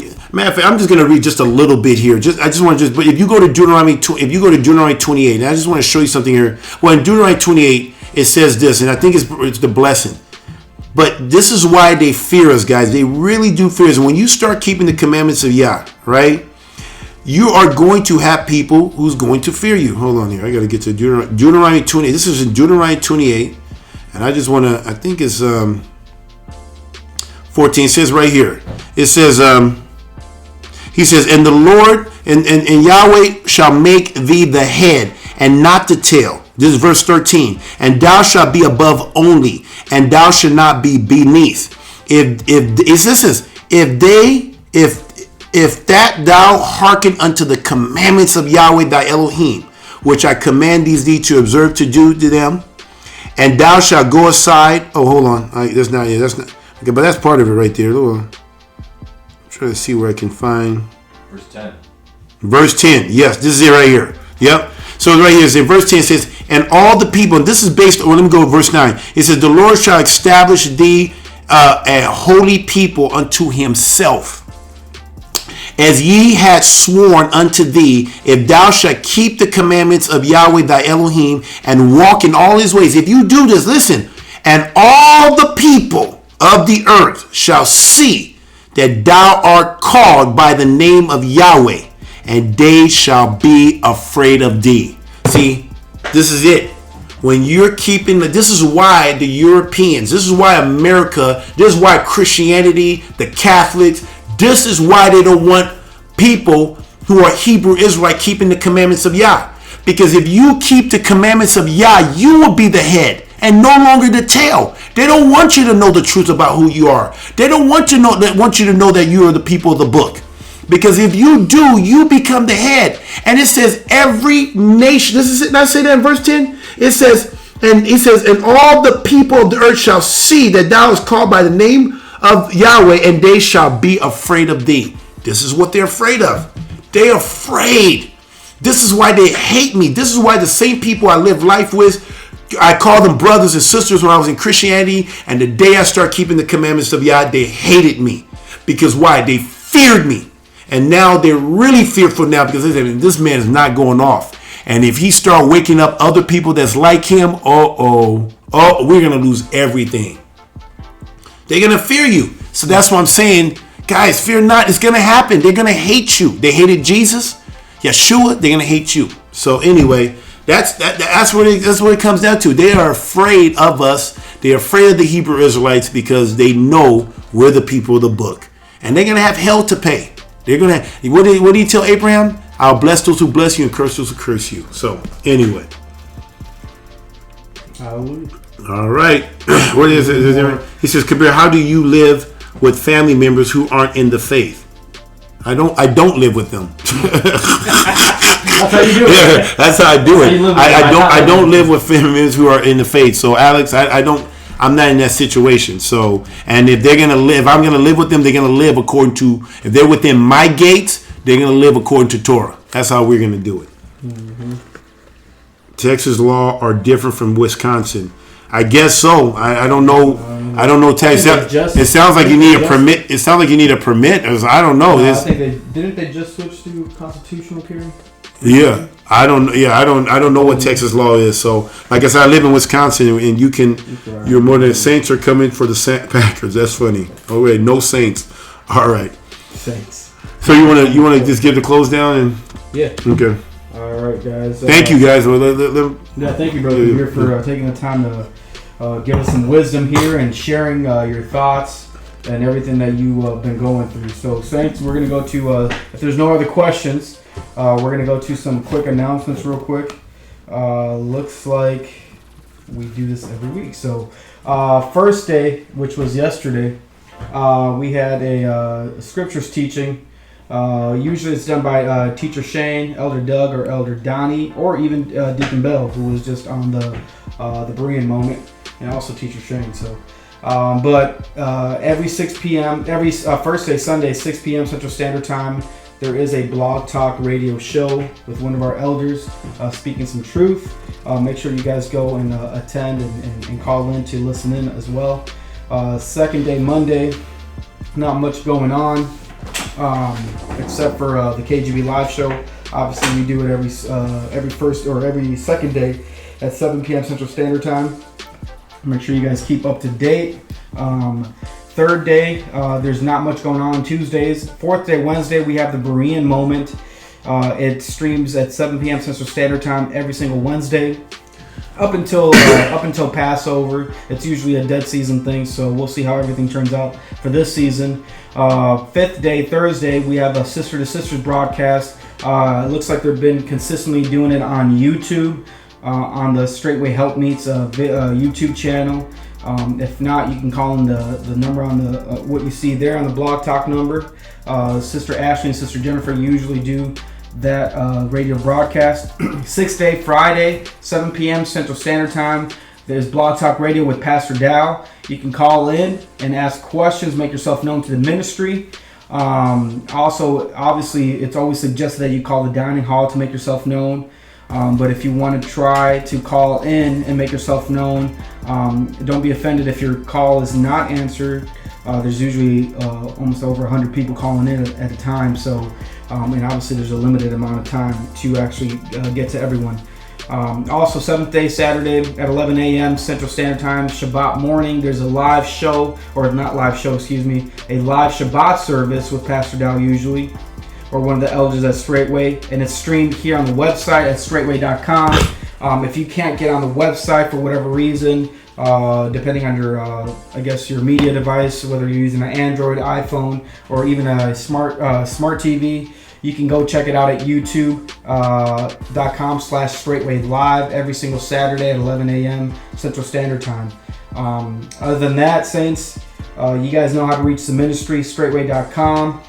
just going to read just a little bit here. But if you go to Deuteronomy 28, and I just want to show you something here. Well, in Deuteronomy 28, it says this, and I think it's the blessing. But this is why they fear us, guys. They really do fear us. And when you start keeping the commandments of Yah, right? You are going to have people who's going to fear you. Hold on here. I got to get to Deuteronomy 28. This is in Deuteronomy 28. And I just want to, I think it's 14. It says right here. It says, He says, and the Lord and Yahweh shall make thee the head and not the tail. This is verse 13. And thou shalt be above only, and thou shalt not be beneath. If that thou hearken unto the commandments of Yahweh thy Elohim, which I command thee to observe to do to them, and thou shalt go aside. Oh, hold on. That's not it. That's not okay, but that's part of it right there. I'm trying to see where I can find Verse 10. verse 10. Yes, this is it right here. Yep. So right here, in verse 10 it says, and all the people, and this is based on, let me go to verse 9. It says, the Lord shall establish thee a holy people unto himself, as ye had sworn unto thee, if thou shalt keep the commandments of Yahweh thy Elohim and walk in all his ways. If you do this, listen, and all the people of the earth shall see that thou art called by the name of Yahweh, and they shall be afraid of thee. See, this is it. When you're keeping this is why the Europeans, this is why America, this is why Christianity, the Catholics, this is why they don't want people who are Hebrew Israelite keeping the commandments of Yah. Because if you keep the commandments of Yah, you will be the head and no longer the tail. They don't want you to know the truth about who you are. They don't want you to know that you are the people of the book. Because if you do, you become the head. And it says every nation, this is it, not say that in verse 10? It says, and all the people of the earth shall see that thou is called by the name of Yahweh, and they shall be afraid of thee. This is what they're afraid of. They're afraid. This is why they hate me. This is why the same people I live life with, I call them brothers and sisters when I was in Christianity, and the day I start keeping the commandments of Yah, they hated me. Because why? They feared me. And now they're really fearful now because they say, this man is not going off. And if he start waking up other people that's like him, we're going to lose everything. They're going to fear you. So that's what I'm saying. Guys, fear not. It's going to happen. They're going to hate you. They hated Jesus, Yeshua. They're going to hate you. So anyway, that's what it comes down to. They are afraid of us. They're afraid of the Hebrew Israelites because they know we're the people of the book. And they're going to have hell to pay. They're going to, what did he tell Abraham? I'll bless those who bless you and curse those who curse you. So anyway. Hallelujah. All right. What is it? He says, Kabir, how do you live with family members who aren't in the faith? I don't live with them. That's how you do it. Yeah, that's how I do it. I don't live with family members who are in the faith. So Alex, I'm not in that situation. So, and if I'm gonna live with them, they're gonna live according to, if they're within my gates, they're gonna live according to Torah. That's how we're gonna do it. Mm-hmm. Texas law are different from Wisconsin. I guess so. I don't know. I don't know Texas. It sounds like you need a permit. It sounds like you need a permit. I don't know. I think didn't they just switch to constitutional carry? Yeah, I don't know what Texas law is. So, like I said, I live in Wisconsin, and you're more than Saints are coming for the Packers. That's funny. Oh wait, no Saints. All right. Saints. So you want to just give the close down and yeah. Okay. All right, guys. Thank you, guys. Yeah, thank you, brother, here for taking the time to give us some wisdom here and sharing your thoughts and everything that you've been going through. So, Saints, we're going to go to, if there's no other questions, we're going to go to some quick announcements real quick. Looks like we do this every week. So, first day, which was yesterday, we had a scriptures teaching. Usually it's done by Teacher Shane, Elder Doug, or Elder Donnie, or even Deacon Bell, who was just on the Berean moment, and also Teacher Shane. So, but every 6 p.m., every first day, Sunday, 6 p.m. Central Standard Time, there is a blog talk radio show with one of our elders speaking some truth. Make sure you guys go and attend and call in to listen in as well. Second day, Monday, not much going on. Except for the KGB live show. Obviously, we do it every first or every second day at 7 p.m. Central Standard Time. Make sure you guys keep up to date. Third day, there's not much going on Tuesdays. Fourth day, Wednesday, we have the Berean moment. It streams at 7 p.m. Central Standard Time every single Wednesday. up until Passover. It's usually a dead season thing, so we'll see how everything turns out for this season. Fifth day, Thursday, we have a Sister to Sisters broadcast. It looks like they've been consistently doing it on YouTube, on the Straightway Help Meets YouTube channel. If not, you can call in the number on the what you see there on the Blog Talk number. Sister Ashley and Sister Jennifer usually do that radio broadcast. Sixth day, Friday, 7 p.m. Central Standard Time. There's Blog Talk Radio with Pastor Dow. You can call in and ask questions, make yourself known to the ministry. Also, obviously, it's always suggested that you call the dining hall to make yourself known. But if you want to try to call in and make yourself known, don't be offended if your call is not answered. There's usually almost over 100 people calling in at a time, so and obviously there's a limited amount of time to actually get to everyone. Also, 7th day, Saturday at 11 a.m. Central Standard Time, Shabbat morning, there's a live show, or not live show, excuse me, a live Shabbat service with Pastor Dow usually, or one of the elders at Straightway, and it's streamed here on the website at straightway.com. If you can't get on the website for whatever reason, depending on your, your media device, whether you're using an Android, iPhone, or even a smart TV, you can go check it out at youtube.com/straightway live every single Saturday at 11 a.m. Central Standard Time. Other than that, saints, you guys know how to reach the ministry, straightway.com.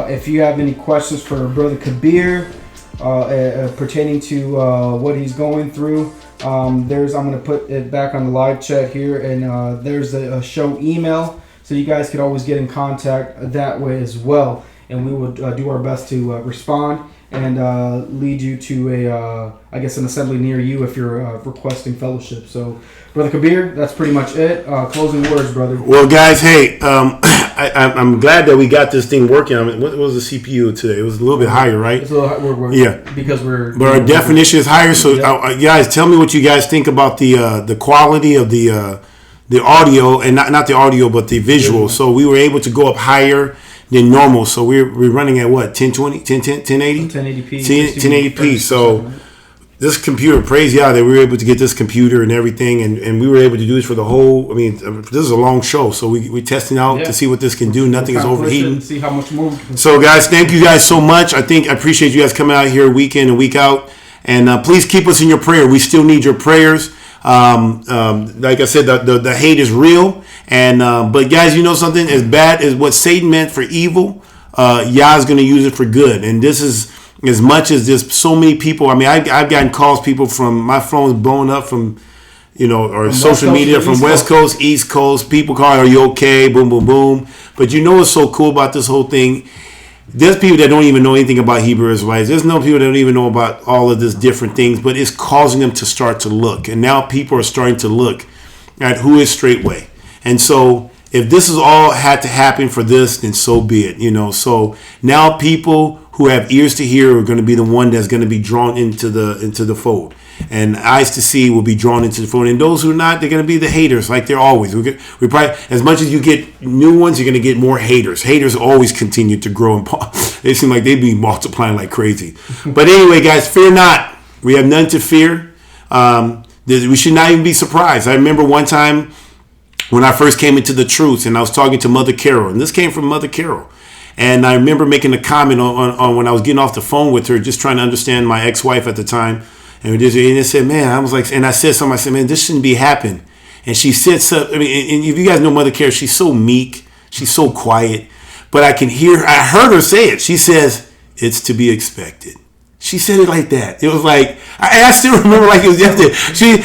If you have any questions for Brother Kabir pertaining to what he's going through, I'm going to put it back on the live chat here, and there's a show email, so you guys could always get in contact that way as well, and we will do our best to respond and lead you to an assembly near you if you're requesting fellowship. So, Brother Kabir, that's pretty much it. Closing words, brother. Well, guys, hey, I'm glad that we got this thing working. I mean, what was the CPU today? It was a little bit higher, right? It's a little yeah, because but our definition is higher. So, guys, tell me what you guys think about the quality of the audio, and not the audio, but the visual. So we were able to go up higher than normal. So we're running at what, 1020, 1080? 1080p. 1080p. So this computer, praise Yah, that we were able to get this computer and everything, and we were able to do this for the whole, this is a long show, so we're testing out to see what this can do. Nothing is overheating. See how much more. So guys, thank you guys so much. I appreciate you guys coming out here week in and week out, and please keep us in your prayer. We still need your prayers. Like I said, the hate is real, and but guys, you know something? As bad as what Satan meant for evil, Yah is going to use it for good. And this is, as much as there's so many people. I've gotten calls, people from my phone's blowing up from, or from social media from West Coast, East Coast. People calling, "Are you okay?" Boom, boom, boom. But you know what's so cool about this whole thing? There's people that don't even know anything about Hebrew Israelites. There's no people that don't even know about all of this different things, but it's causing them to start to look. And now people are starting to look at who is Straightway. And so if this is all had to happen for this, then so be it. So now people who have ears to hear are going to be the one that's going to be drawn into the fold. And eyes to see will be drawn into the fold. And those who are not, they're going to be the haters, like they're always. We probably, as much as you get new ones, you're going to get more haters. Haters always continue to grow, and they seem like they be multiplying like crazy. But anyway, guys, fear not. We have none to fear. We should not even be surprised. I remember one time when I first came into the truth, and I was talking to Mother Carol, and this came from Mother Carol. And I remember making a comment on when I was getting off the phone with her, just trying to understand my ex-wife at the time. And I said, man, I was like, and I said something, I said, man, this shouldn't be happening. And she said something, and if you guys know Mother Carol, she's so meek, she's so quiet, but I heard her say it. She says, it's to be expected. She said it like that. It was like, I still remember like it was yesterday.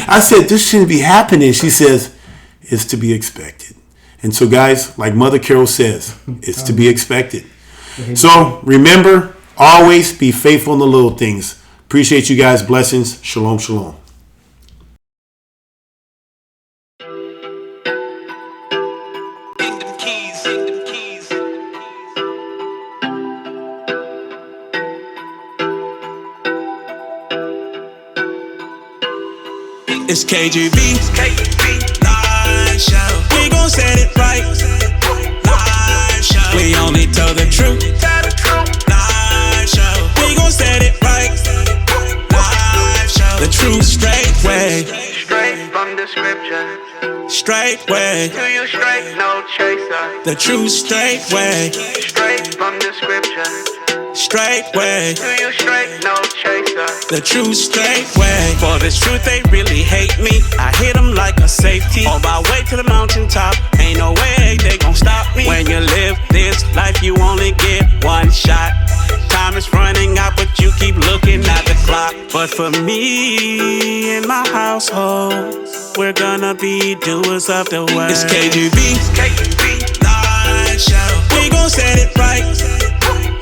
I said, this shouldn't be happening. She says, it's to be expected. And so guys, like Mother Carol says, it's to be expected. So remember, always be faithful in the little things. Appreciate you guys. Blessings. Shalom, shalom. It's KGB. Live show. We gon' set it right. Live show. We only tell the truth. Live show. We gon' set it right. Live show. The true straight way. description. Straight way. To you straight, no chaser. The true straight way. Straight from description. Straight way. To you straight, no chaser. The true straight way. For this truth, they really hate me. I hit them like a safety. On my way to the mountaintop, ain't no way they gon' stop me. When you live this life, you only get one shot. Time is running out, but you keep looking at the clock. But for me and my household, we're gonna be doers of the word. It's KGB, live show. We gon' set it right.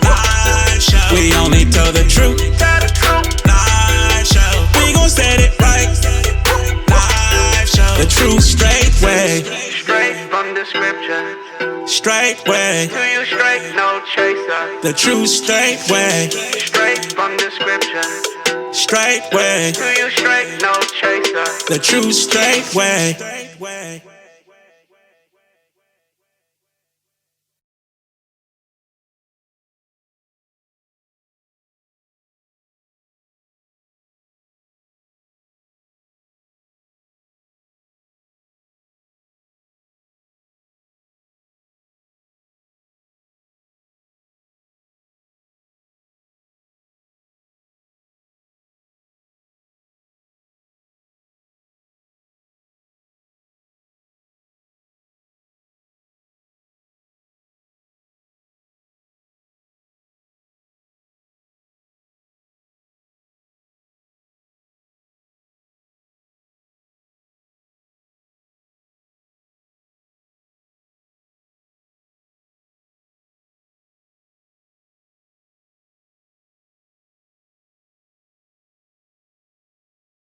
Live show. We only tell the truth. Live show. We gon' set it right. Live show. The true straight way. Straight from description. Straight way. To you straight, no chaser. The true straight way. Straight from description. Straight way. To you straight, no chaser. The true straight way.